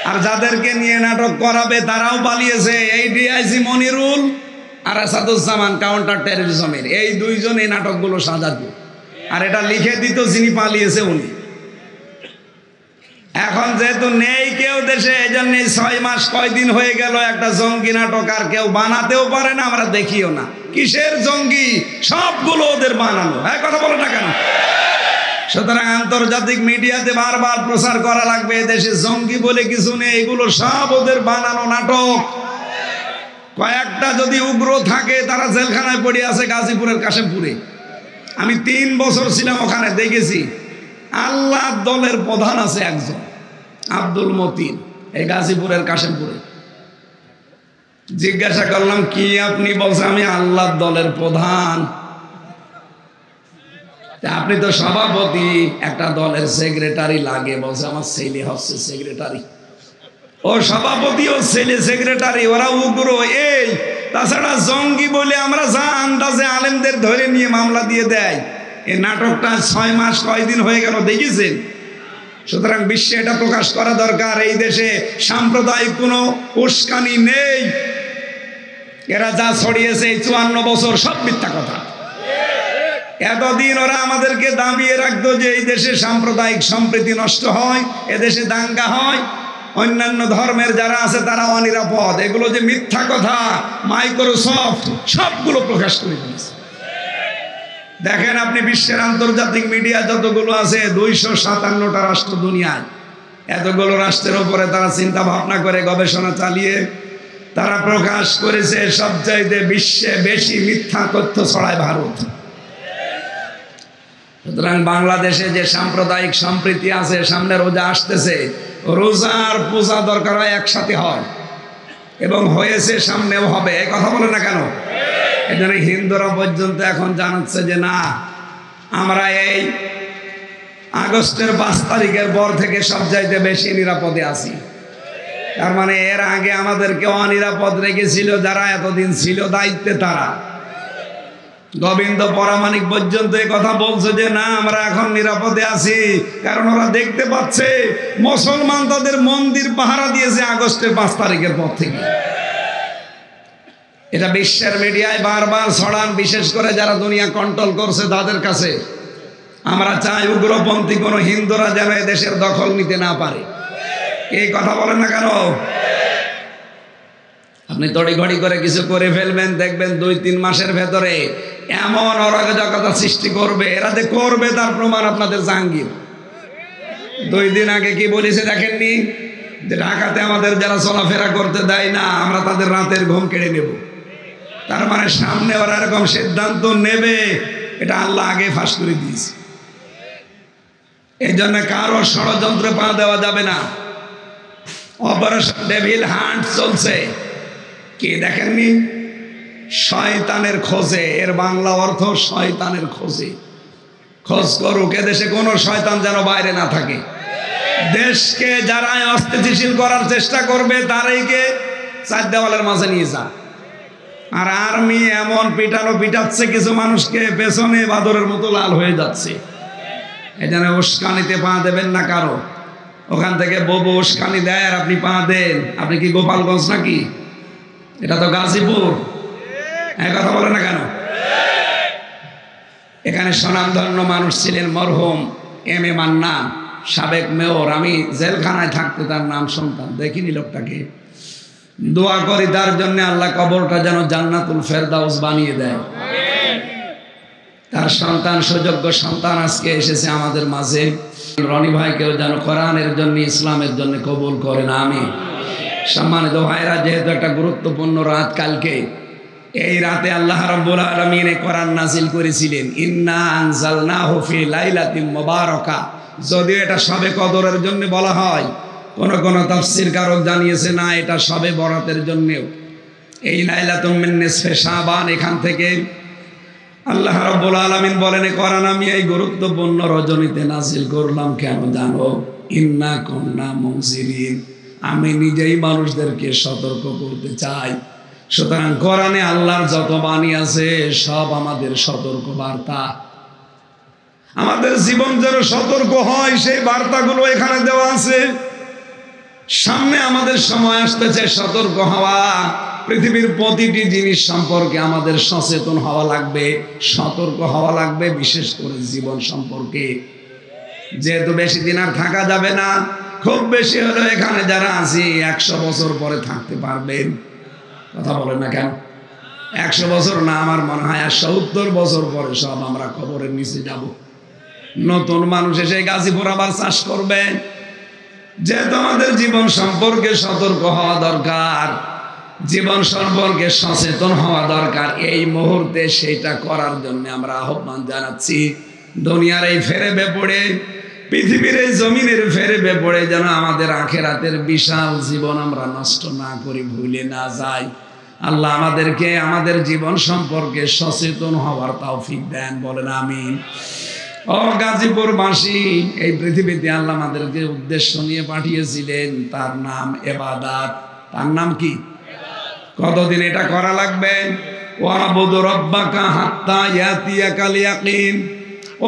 আর যাদেরকে নিয়ে নাটক করাবে তারাও পালিয়েছে। এই ডিআইজি মনিরুল আর আসাদুজ্জামান কাউন্টার টেররিজমের এই দুইজন এই নাটকগুলো সাজাতো, আর এটা লিখে দিত যিনি পালিয়েছে উনি। এখন যেহেতু নেই কেউ দেশে, এই জন্য 6 মাস কয়দিন হয়ে গেল একটা জঙ্গি নাটক আর কেউ বানাতেও পারে না, আমরা দেখিও না। কিসের জঙ্গি? সবগুলো ওদের বানানো। হ্যাঁ, কথা বলে না কেন? সুতরাং আন্তর্জাতিক মিডিয়াতে বারবার প্রচার করা লাগবে দেশে জঙ্গি বলে কিছু নেই, এগুলো সব ওদের বানানো নাটক। কয়েকটা যদি উগ্র থাকে তারা জেলখানায় পড়ে আছে গাজীপুরের কাশেমপুরে। আমি 3 বছর ছিলাম ওখানে, দেখেছি। আল্লাহ দলের প্রধান আছে একজন, আব্দুল মতিন, এই গাজীপুরের কাশেমপুরে। জিজ্ঞাসা করলাম কি আপনি? বলছে আমি আল্লাহ দলের প্রধান। আপনি তো সভাপতি, একটা দলের সেক্রেটারি লাগে। বলছে আমার ছেলে হচ্ছে সেক্রেটারি। ও সভাপতি, ও ছেলে সেক্রেটারি, ওরা উগ্র। এই তাছাড়া জঙ্গি বলে আমরা যা আন্দাজে আলেমদের ধরে নিয়ে মামলা দিয়ে দেয়। এই নাটকটা 6 মাস কয়দিন হয়ে গেল, দেখেছেন? সুতরাং বিশ্বে এটা প্রকাশ করা দরকার। এই দেশে সাম্প্রদায়িক কোনো উস্কানি নেই। এরা যা ছড়িয়েছে এই 54 বছর সব মিথ্যা কথা। এতদিন ওরা আমাদেরকে দাবিয়ে রাখতো যে এই দেশে সাম্প্রদায়িক সম্প্রীতি নষ্ট হয়, এদেশে দাঙ্গা হয়, অন্যান্য ধর্মের যারা আছে তারা অনিরাপদ। এগুলো যে মিথ্যা কথা মাইক্রোসফট সবগুলো প্রকাশ করে দিয়েছে। দেখেন আপনি বিশ্বের আন্তর্জাতিক মিডিয়া যতগুলো আছে, 257টা রাষ্ট্র দুনিয়ায়, এতগুলো রাষ্ট্রের উপরে তারা চিন্তা ভাবনা করে গবেষণা চালিয়ে তারা প্রকাশ করেছে সবচাইতে বিশ্বে বেশি মিথ্যা তথ্য ছড়ায় ভারত। সুতরাং বাংলাদেশে যে সাম্প্রদায়িক সম্প্রীতি আছে, সামনে রোজা আসতেছে, রোজা আর পূজা দরকার হয় একসাথে হয়, এবং হয়েছে, সামনেও হবে। এই কথা বলে না কেন? এই জন্য হিন্দুরা পর্যন্ত এখন জানাচ্ছে যে না, আমরা এই আগস্টের 5 তারিখের পর থেকে সবচাইতে বেশি নিরাপদে আছি। তার মানে এর আগে আমাদেরকে অনিরাপদ রেখেছিল যারা এতদিন ছিল দায়িত্বে, তারা। গোবিন্দ পরামানিক পর্যন্ত এই কথা বলছে যে না, আমরা এখন নিরাপদে আছি, কারণ ওরা দেখতে পাচ্ছে মুসলমান তাদের মন্দির পাহারা দিয়েছে আগস্টের 5 তারিখের পর থেকে। এটা বিশ্বের মিডিয়ায় বারবার ছড়ান, বিশেষ করে যারা দুনিয়া কন্ট্রোল করছে তাদের কাছে। আমরা চাই উগ্রপন্থী কোনো হিন্দুরা যেন দেশের দখল নিতে না পারে। এই কথা বলেন না কেন? আপনি তড়িঘড়ি করে কিছু করে ফেলবেন, দেখবেন 2-3 মাসের ভেতরে এমন অরাজকতা সৃষ্টি করবে। এরা যে করবে তার প্রমাণ আপনাদের জাহাঙ্গীর 2 দিন আগে কি বলেছে দেখেননি? যে ঢাকাতে আমাদের যারা চলাফেরা করতে দেয় না, আমরা তাদের রাতের ঘুম কেড়ে নেব। তার মানে সামনে ওরা এরকম সিদ্ধান্ত নেবে, এটা আল্লাহ আগে ফাঁস করে দিয়েছে। এই জন্য কারো ষড়যন্ত্রে পা দেওয়া যাবে না। অপারেশন ডেভিল হান্ট চলছে, কি দেখেননি? শয়তানের খোঁজে, এর বাংলা অর্থ শয়তানের খোঁজে। খোঁজ করুক, এদেশে কোনো শয়তান যেন বাইরে না থাকে। দেশকে যারা অস্থিতিশীল করার চেষ্টা করবে তারাইকে 4 দেওয়ালের মাঝে নিয়ে যা। আর আর্মি এমন পিটাচ্ছে কিছু মানুষকে, পেছনে বাদরের মতো লাল হয়ে যাচ্ছে। এই জন্য উস্কানিতে পা দেবেন না কারো। ওখান থেকে ববু উস্কানি দেয় আর আপনি পা দেন। আপনি কি গোপালগঞ্জ নাকি? এটা তো গাজীপুর। এই কথা বলে না কেন? এখানে স্বনামধন্য মানুষ ছিলেন মরহুম M.A. মান্নান, সাবেক মেয়র। আমি জেলখানায় থাকতে তার নাম শুনতাম, দেখিনি লোকটাকে। দোয়া করি তার জন্য আল্লাহ কবরটা যেন জান্নাতুল ফেরদাউস বানিয়ে দেয়। তার সন্তান, সুযোগ্য সন্তান আজকে এসেছে আমাদের মাঝে। রনি ভাইকেও যেন কোরআনের জন্য, ইসলামের জন্য কবুল করেন, আমিন। সম্মানিত ভাইরা, যেহেতু একটা গুরুত্বপূর্ণ রাত কালকে, এই রাতে আল্লাহ রাব্বুল আলামিন কোরআন নাজিল করেছিলেন। ইন্না আনজালনাহু ফি লাইলাতিন মুবারাকা। যদিও এটা শবে কদরের জন্য বলা হয়, কোন তাফসীরকারক জানিয়েছে না, এটা শবে বরাতের জন্যও। এই লাইলাতুম মিন নিসফে শাবান, এখান থেকে আল্লাহ রাব্বুল আলামিন বলেন কোরআন আমি এই গুরুত্বপূর্ণ রজনীতে নাজিল করলাম। কেন জানো? ইন্না কুন্না মুনজিরিন। আমি নিজেই মানুষদেরকে সতর্ক করতে চাই। সুতরাং কোরআনে আল্লাহর যত বাণী আছে সব আমাদের সতর্ক বার্তা। আমাদের জীবন যেন সতর্ক হয়, সেই বার্তাগুলো এখানে দেওয়া আছে। সামনে আমাদের সময় আসতেছে সতর্ক হওয়া। পৃথিবীর প্রতিটি জিনিস সম্পর্কে আমাদের সচেতন হওয়া লাগবে, সতর্ক হওয়া লাগবে, বিশেষ করে জীবন সম্পর্কে। যেহেতু বেশি দিন আর থাকা যাবে না, খুব বেশি হলো এখানে যারা আছি 100 বছর পরে থাকতে পারবেন। কথা বলেন না কেন? 100 বছর না, আমার মনে হয় 70 বছর পরে সব আমরা কবরের নিচে যাব। নতুন মানুষ এসে গাজীপুর আবার চাষ করবে। যেহেতু আমাদের জীবন সম্পর্কে সতর্ক হওয়া দরকার, জীবন সম্পর্কে সচেতন হওয়া দরকার, এই মুহূর্তে সেইটা করার জন্য আমরা আহ্বান জানাচ্ছি। দুনিয়ার এই ফেরেবে পড়ে, পৃথিবীর এই জমিনের ফেরেবে পড়ে যেন আমাদের আখিরাতের বিশাল জীবন আমরা নষ্ট না করি, ভুলে না যাই। আল্লাহ আমাদেরকে আমাদের জীবন সম্পর্কে সচেতন হওয়ার তৌফিক দেন, বলেন আমিন। ও গাজীপুরবাসী, এই পৃথিবীতে আল্লাহ আমাদেরকে উদ্দেশ্য নিয়ে পাঠিয়েছিলেন, তার নাম ইবাদত। তার নাম কি? কতদিন এটা করা লাগবে? ওয়াবুদু রাব্বাকা হাত্তা ইয়াতিয়াকাল ইয়াকিন।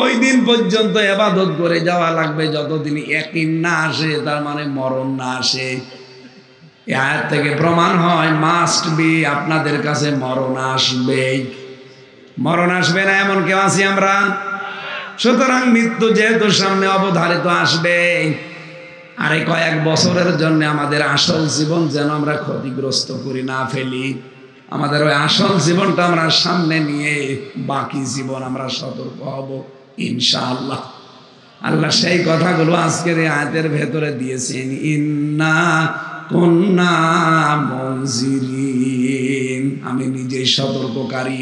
ওই দিন পর্যন্ত ইবাদত করে যাওয়া লাগবে যতদিন ইয়াকিন না আসে, তার মানে মরণ না আসে। এই আয়াত থেকে প্রমাণ হয় মাস্ট বি, আপনাদের কাছে মরণ আসবেই। মরণ আসবে না এমন কেউ আছি আমরা? সুতরাং মৃত্যু যেহেতু সামনে অবধারিত আসবে, আর এই কয়েক বছরের জন্য আমাদের আসল জীবন যেন আমরা ক্ষতিগ্রস্ত করি না ফেলি। আমাদের ওই আসল জীবনটা আমরা সামনে নিয়ে বাকি জীবন আমরা সতর্ক হব ইনশাআল্লাহ। আল্লাহ সেই কথাগুলো আজকের এই আয়াতের ভেতরে দিয়েছেন। ইন্না কুন্না মুনজিরিন, আমি নিজেই সতর্ককারী।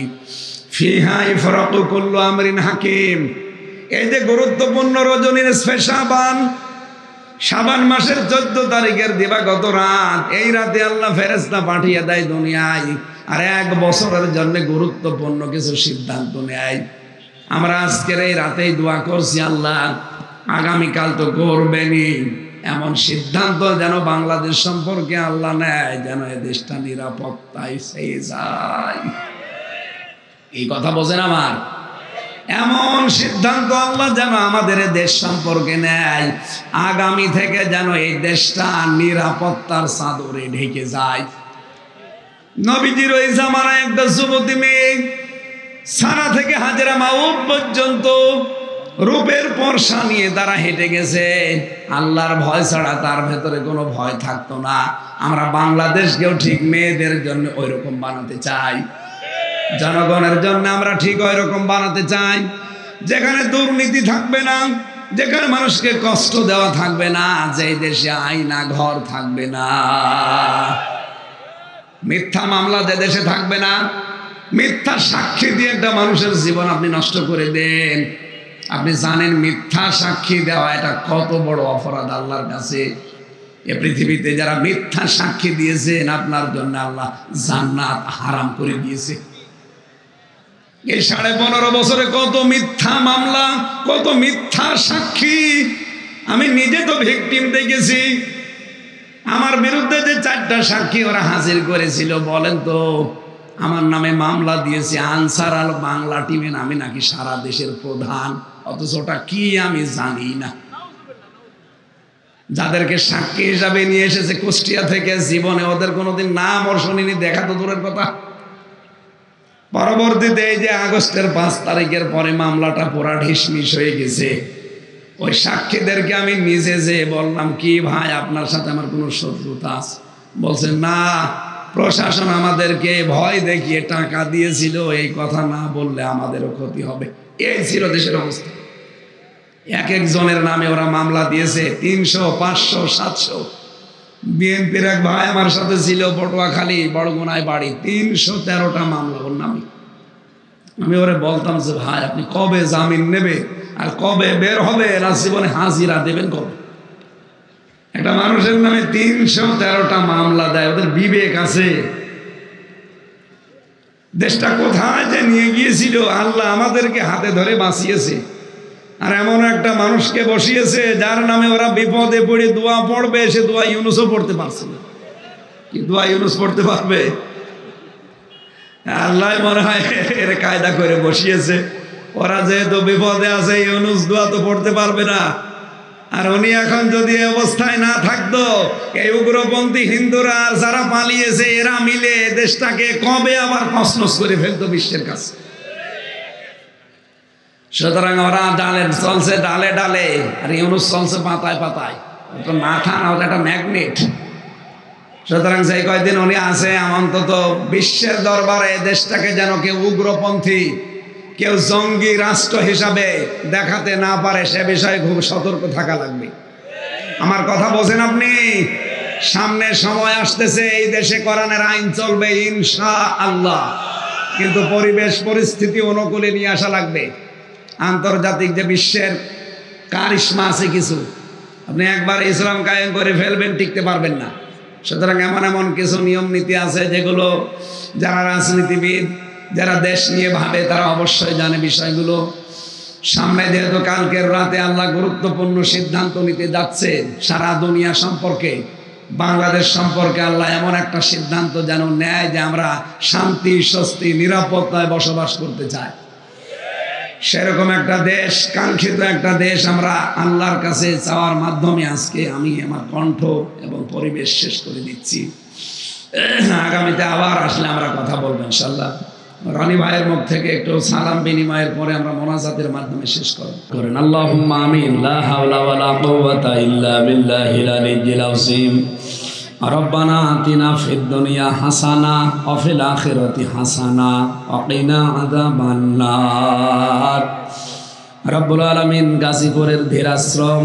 ফিহা ইফরাকু কুল্লু আমরিন হাকিম। এই যে গুরুত্বপূর্ণ রজনী নিসফে শাবান, শাবান মাসের 14 তারিখের দিবাগত রাত, এই রাতে আল্লাহ ফেরেশতা পাঠিয়ে দেয় দুনিয়ায়, আর 1 বছরের জন্য গুরুত্বপূর্ণ কিছু সিদ্ধান্ত নেয়। আমরা আজকের এই রাতেই দোয়া করছি, আল্লাহ আগামীকাল তো করবেনই, এমন সিদ্ধান্ত যেন বাংলাদেশ সম্পর্কে আল্লাহ নেয় যেন এ দেশটা নিরাপত্তায় পেয়ে যায়। এই কথা বোঝেন আমার? এমন সিদ্ধান্ত আল্লাহ যেন আমাদের দেশ সম্পর্কে নেয়, আগামী থেকে যেন এই দেশটা নিরাপত্তার চাদরে ঢেকে যায়। নবীজির ওই জামানায় একটা যুবতী মেয়ে সানা থেকে হাজরা মাউদ পর্যন্ত রূপের পরশা নিয়ে তারা হেঁটে গেছে। আল্লাহর ভয় ছাড়া তার ভেতরে কোনো ভয় থাকতো না। আমরা বাংলাদেশকেও ঠিক মেয়েদের জন্য ওই রকম বানাতে চাই, জনগণের জন্য আমরা ঠিক ওই রকম বানাতে চাই, যেখানে দুর্নীতি থাকবে না, যেখানে মানুষকে কষ্ট দেওয়া থাকবে না, যে দেশে আইনা ঘর থাকবে না, মিথ্যা মামলা যে দেশে থাকবে না। মিথ্যা সাক্ষী দিয়ে একটা মানুষের জীবন আপনি নষ্ট করে দেন। আপনি জানেন মিথ্যা সাক্ষী দেওয়া এটা কত বড় অপরাধ আল্লাহর কাছে। এ পৃথিবীতে যারা মিথ্যা সাক্ষী দিয়েছেন আপনার জন্য আল্লাহ জান্নাত হারাম করে দিয়েছে। এই 15.5 বছরে কত মিথ্যা মামলা, কত মিথ্যা সাক্ষী। আমি নিজে তো ভিকটিম দেখেছি। আমার বিরুদ্ধে যে 4টা সাক্ষী ওরা হাজির করেছিল, বলেন তো আমার নামে মামলা দিয়েছে আনসার আল বাংলা টিমে, আমি নাকি সারা দেশের প্রধান, অথচ ওটা কি আমি জানি না। যাদেরকে সাক্ষী হিসাবে নিয়ে এসেছে কুষ্টিয়া থেকে, জীবনে ওদের কোনোদিন নাম ওর শুনিনি, দেখা তো দূরের কথা। পরবর্তীতে এই যে আগস্টের 5 তারিখের পরে মামলাটা পুরা ঢিসমিস হয়ে গেছে। ওই সাক্ষীদেরকে আমি নিজে যে বললাম, কি ভাই আপনার সাথে আমার কোনো শত্রুতা আছে? বলছে না, প্রশাসন আমাদেরকে ভয় দেখিয়ে টাকা দিয়েছিল, এই কথা না বললে আমাদেরও ক্ষতি হবে। এই ছিল দেশের অবস্থা। এক একজনের নামে ওরা মামলা দিয়েছে 300, 500, 700। বিএনপির এক ভাই আমার সাথে ছিল, পটুয়াখালী বড়গুনায় বাড়ি, 313টা মামলা ওর নামে। আমি ওরে বলতাম যে ভাই আপনি কবে জামিন নেবে আর কবে বের হবে, না জীবনে হাজিরা দেবেন কবে? একটা মানুষের নামে 313টা মামলা দেয়, ওদের বিবেক আছে? দেশটা কোথায় যে নিয়ে গিয়েছিল আল্লাহ আমাদেরকে হাতে ধরে বাঁচিয়েছে। আর এমন একটা মানুষকে বসিয়েছে যার নামে ওরা বিপদে পড়ে দোয়া পড়বে, সে দোয়া ইউনুসও পড়তে পারছে না। কি দোয়া ইউনুস পড়তে পারবে? আল্লাহ মনে হয় এর কায়দা করে বসিয়েছে। ওরা যেহেতু বিপদে আছে, ইউনুস দোয়া তো পড়তে পারবে না। আর উনি এখন যদি অবস্থায় না থাকতো, এই উগ্রপন্থী হিন্দুরা আর যারা পালিয়েছে এরা মিলে দেশটাকে কবে আবার কসনস করে ফেলতো বিশ্বের কাছে। সুতরাং ওরা ডালে চলছে, ডালে ডালে, আর ইউনুস চলছে পাতায় পাতায়। মাথা না, ওটা একটা ম্যাগনেট। সুতরাং সেই কয়দিন উনি আছে, অন্তত বিশ্বের দরবারে দেশটাকে যেন কেউ উগ্রপন্থী, কেউ জঙ্গি রাষ্ট্র হিসাবে দেখাতে না পারে, সে বিষয়ে খুব সতর্ক থাকা লাগবে। আমার কথা বোঝেন আপনি? সামনে সময় আসতেছে, এই দেশে কোরআনের আইন চলবে ইনশাআল্লাহ, কিন্তু পরিবেশ পরিস্থিতি অনুকূলে নিয়ে আসা লাগবে। আন্তর্জাতিক যে বিশ্বের কারিশমা আছে কিছু, আপনি একবার ইসলাম কায়েম করে ফেলবেন, টিকতে পারবেন না। সুতরাং এমন এমন কিছু নিয়ম নীতি আছে যেগুলো যারা রাজনীতিবিদ, যারা দেশ নিয়ে ভাবে, তারা অবশ্যই জানে বিষয়গুলো। সামনে যেহেতু কালকের রাতে আল্লাহ গুরুত্বপূর্ণ সিদ্ধান্ত নিতে যাচ্ছে সারা দুনিয়া সম্পর্কে, বাংলাদেশ সম্পর্কে আল্লাহ এমন একটা সিদ্ধান্ত যেন নেয় যে আমরা শান্তি, স্বস্তি, নিরাপত্তায় বসবাস করতে চাই। সেরকম একটা দেশ, কাঙ্ক্ষিত একটা দেশ আমরা আল্লাহর কাছে চাওয়ার মাধ্যমে আজকে আমি আমার কণ্ঠ এবং পরিবেশ শেষ করে দিচ্ছি। আগামীতে আবার আসলে আমরা কথা বলবো ইনশাআল্লাহ। রনি ভাইয়ের মুখ থেকে একটু সালাম বিনিময়ের পরে আমরা মোনাজাতের মাধ্যমে শেষ করেন। আল্লাহুম্মা আমিন। লা হাওলা ওয়ালা কুওয়াতা ইল্লা বিল্লাহিল আলিয়্যিল আযীম। রব্বানা আতিনা ফিদ দুনিয়া হাসানা ওয়া ফিল আখিরাতি হাসানা ওয়া কিনা আযাবান নার। রব্বুল আলামিন গাজীপুরের ধীরাশ্রম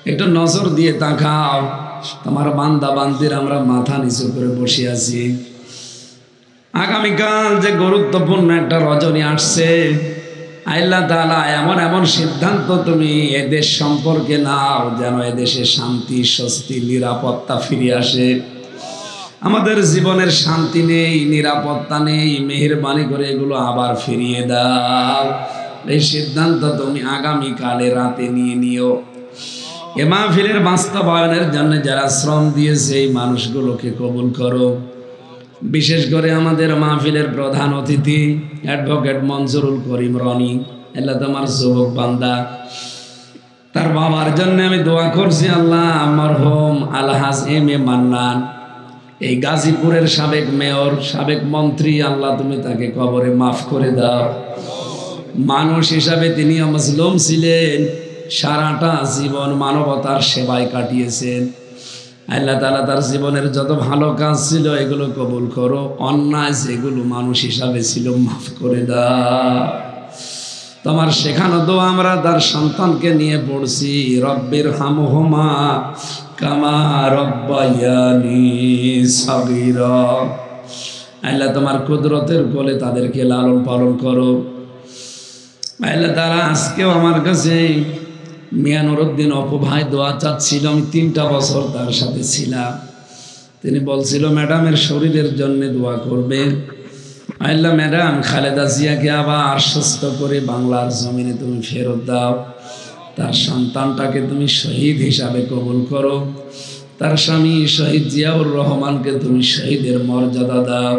একটু নজর দিয়ে তাকাও। তোমার বান্দা বান্দির আমরা মাথা নিচু করে বসে আছি। আগামীকাল যে গুরুত্বপূর্ণ একটা রজনী আসছে, আল্লাহ তাআলা এমন এমন সিদ্ধান্ত তুমি এদেশ সম্পর্কে নাও যেন এদেশে শান্তি, স্বস্তি, নিরাপত্তা ফিরে আসে। আমাদের জীবনের শান্তি নেই, নিরাপত্তা নেই, মেহেরবানি করে এগুলো আবার ফিরিয়ে দাও। এই সিদ্ধান্ত তুমি আগামীকালে রাতে নিয়ে নিও। এ মাহফিলের বাস্তবায়নের জন্য যারা শ্রম দিয়েছে এই মানুষগুলোকে কবুল করো। বিশেষ করে আমাদের মাহফিলের প্রধান অতিথি অ্যাডভোকেট মঞ্জুরুল করিম রনি, আল্লাহ তোমার যুবক বান্দা, তার বাবার জন্য আমি দোয়া করছি। আল্লাহ মরহুম আলহাজ এম এ মান্নান, এই গাজীপুরের সাবেক মেয়র, সাবেক মন্ত্রী, আল্লাহ তুমি তাকে কবরে মাফ করে দাও। মানুষ হিসাবে তিনি মাজলুম ছিলেন, সারাটা জীবন মানবতার সেবায় কাটিয়েছেন। আল্লাহ তাআলা তার জীবনের যত ভালো কাজ ছিল এগুলো কবুল করো, অন্যায় যেগুলো মানুষ হিসাবে ছিল মাফ করে দাও। তোমার শেখানো দোয়া আমরা তার সন্তানকে নিয়ে পড়ছি, রব্বির হামহুমা কামা রব্বায়ানি সাগীরা। আল্লাহ তোমার কুদরতের কোলে তাদেরকে লালন পালন করো। আল্লাহ তাআলা আজকেও আমার কাছে মিয়া নুরুদ্দিন অপু ভাই দোয়া চাচ্ছিল, আমি 3টা বছর তার সাথে ছিলাম। তিনি বলছিল ম্যাডামের শরীরের জন্য দোয়া করবে। আল্লাহ ম্যাডাম খালেদা জিয়াকে আবার সুস্থ করে বাংলার জমিনে তুমি ফেরত দাও। তার সন্তানটাকে তুমি শহীদ হিসাবে কবুল করো। তার স্বামী শহীদ জিয়াউর রহমানকে তুমি শহীদের মর্যাদা দাও।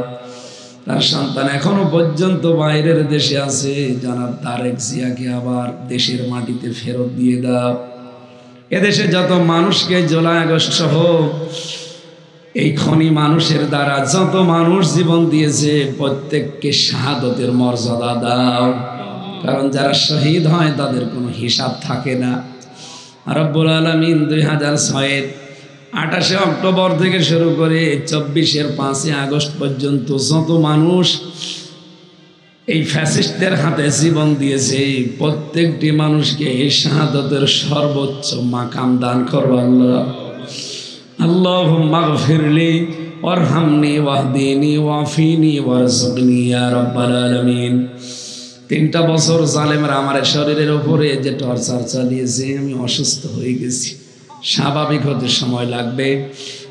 তার সন্তান এখনো পর্যন্ত বাইরের দেশে আছে, জনাব তারেক জিয়াকে আবার দেশের মাটিতে ফেরত দিয়ে দাও। এদেশে যত মানুষকে জুলাই আগস্ট সহ এই খনি মানুষের দ্বারা যত মানুষ জীবন দিয়েছে প্রত্যেককে শাহাদতের মর্যাদা দাও, কারণ যারা শহীদ হয় তাদের কোনো হিসাব থাকে না। রব্বুল আলামিন 2006-এর 28 অক্টোবর থেকে শুরু করে 24-এর 5 আগস্ট পর্যন্ত যত মানুষ এই ফ্যাসিস্টদের হাতে জীবন দিয়েছে প্রত্যেকটি মানুষকে এই শাহাদতের সর্বোচ্চ মাকাম দান করো আল্লাহ। আল্লাহুম্মা গফিরলি ওয়ারহামনি ওয়াহদিনি ওয়াফিনি ওয়ারযুকনি ইয়া রাব্বাল আলামিন। 3টা বছর জালেমরা আমার শরীরের উপরে যে টর্চার চালিয়েছে, আমি অসুস্থ হয়ে গেছি, স্বাভাবিক হতে সময় লাগবে।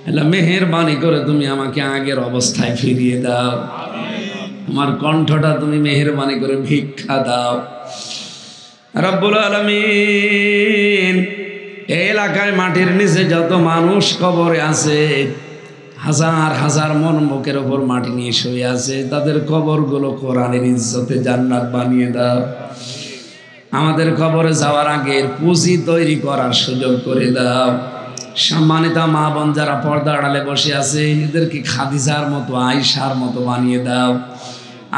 আল্লাহ মেহেরবানি করে তুমি আমাকে আগের অবস্থায় ফিরিয়ে দাও। আমার কণ্ঠটা তুমি মেহেরবানি করে ভিক্ষা দাও রব্বুল আলামিন। এই এলাকায় মাটির নিচে যত মানুষ কবরে আছে, হাজার হাজার মন মুখের ওপর মাটি নিয়ে শুয়ে আছে, তাদের কবরগুলো কোরআনের ইজ্জতে জান্নাত বানিয়ে দাও। আমাদের কবরে যাওয়ার আগে পুঁজি তৈরি করার সুযোগ করে দাও। সম্মানিতা মা বোন যারা পর্দা আড়ালে বসে আছে, এদেরকে খাদিজার মতো, আয়েশার মতো বানিয়ে দাও।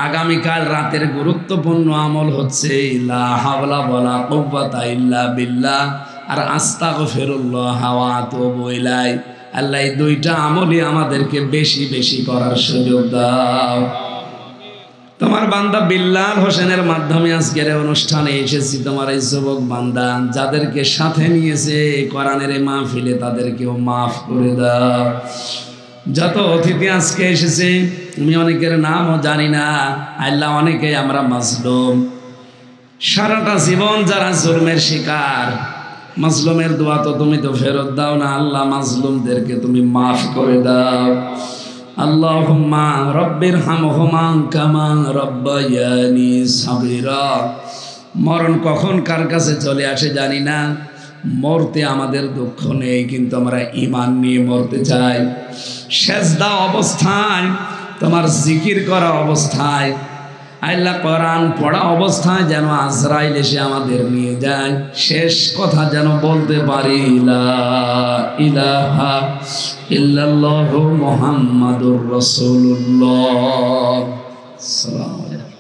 আগামীকাল রাতের গুরুত্বপূর্ণ আমল হচ্ছে লা হাওলা ওয়ালা কুওয়াতা ইল্লা বিল্লাহ আর আস্তাগফিরুল্লাহ ওয়া আতুবু ইলাইহি। আল্লাহ এই 2টা আমলই আমাদেরকে বেশি বেশি করার সুযোগ দাও। তোমার বান্দা বিল্লাল হোসেনের মাধ্যমে আজকের অনুষ্ঠানে এসেছি। তোমার এই যুবক বান্দা যাদেরকে সাথে নিয়েছে কোরআনের মাহফিলে, তাদেরকেও মাফ করে দাও। যত অতিথি আজকে এসেছে আমি অনেকের নামও জানি না। আল্লাহ অনেকেই আমরা মাজলুম, সারাটা জীবন যারা জুলমের শিকার, মাজলুমের দোয়া তো তুমি তো ফেরত দাও না। আল্লাহ মাজলুমদেরকে তুমি মাফ করে দাও। আল্লাহুম্মা রব্বির হামহুমা কামা রব্বায়ানি সাগীরা। মরণ কখন কার কাছে চলে আসে জানি না। মরতে আমাদের দুঃখ নেই, কিন্তু আমরা ঈমান নিয়ে মরতে চাই। সেজদা অবস্থায়, তোমার জিকির করা অবস্থায়, আল্লাহ কোরআন পড়া অবস্থায় যেন আজরাইল এসে আমাদের নিয়ে যায়। শেষ কথা যেন বলতে পারি লা ইলাহা ইল্লাল্লাহু মুহাম্মাদুর রাসূলুল্লাহ। আসসালামু আলাইকুম।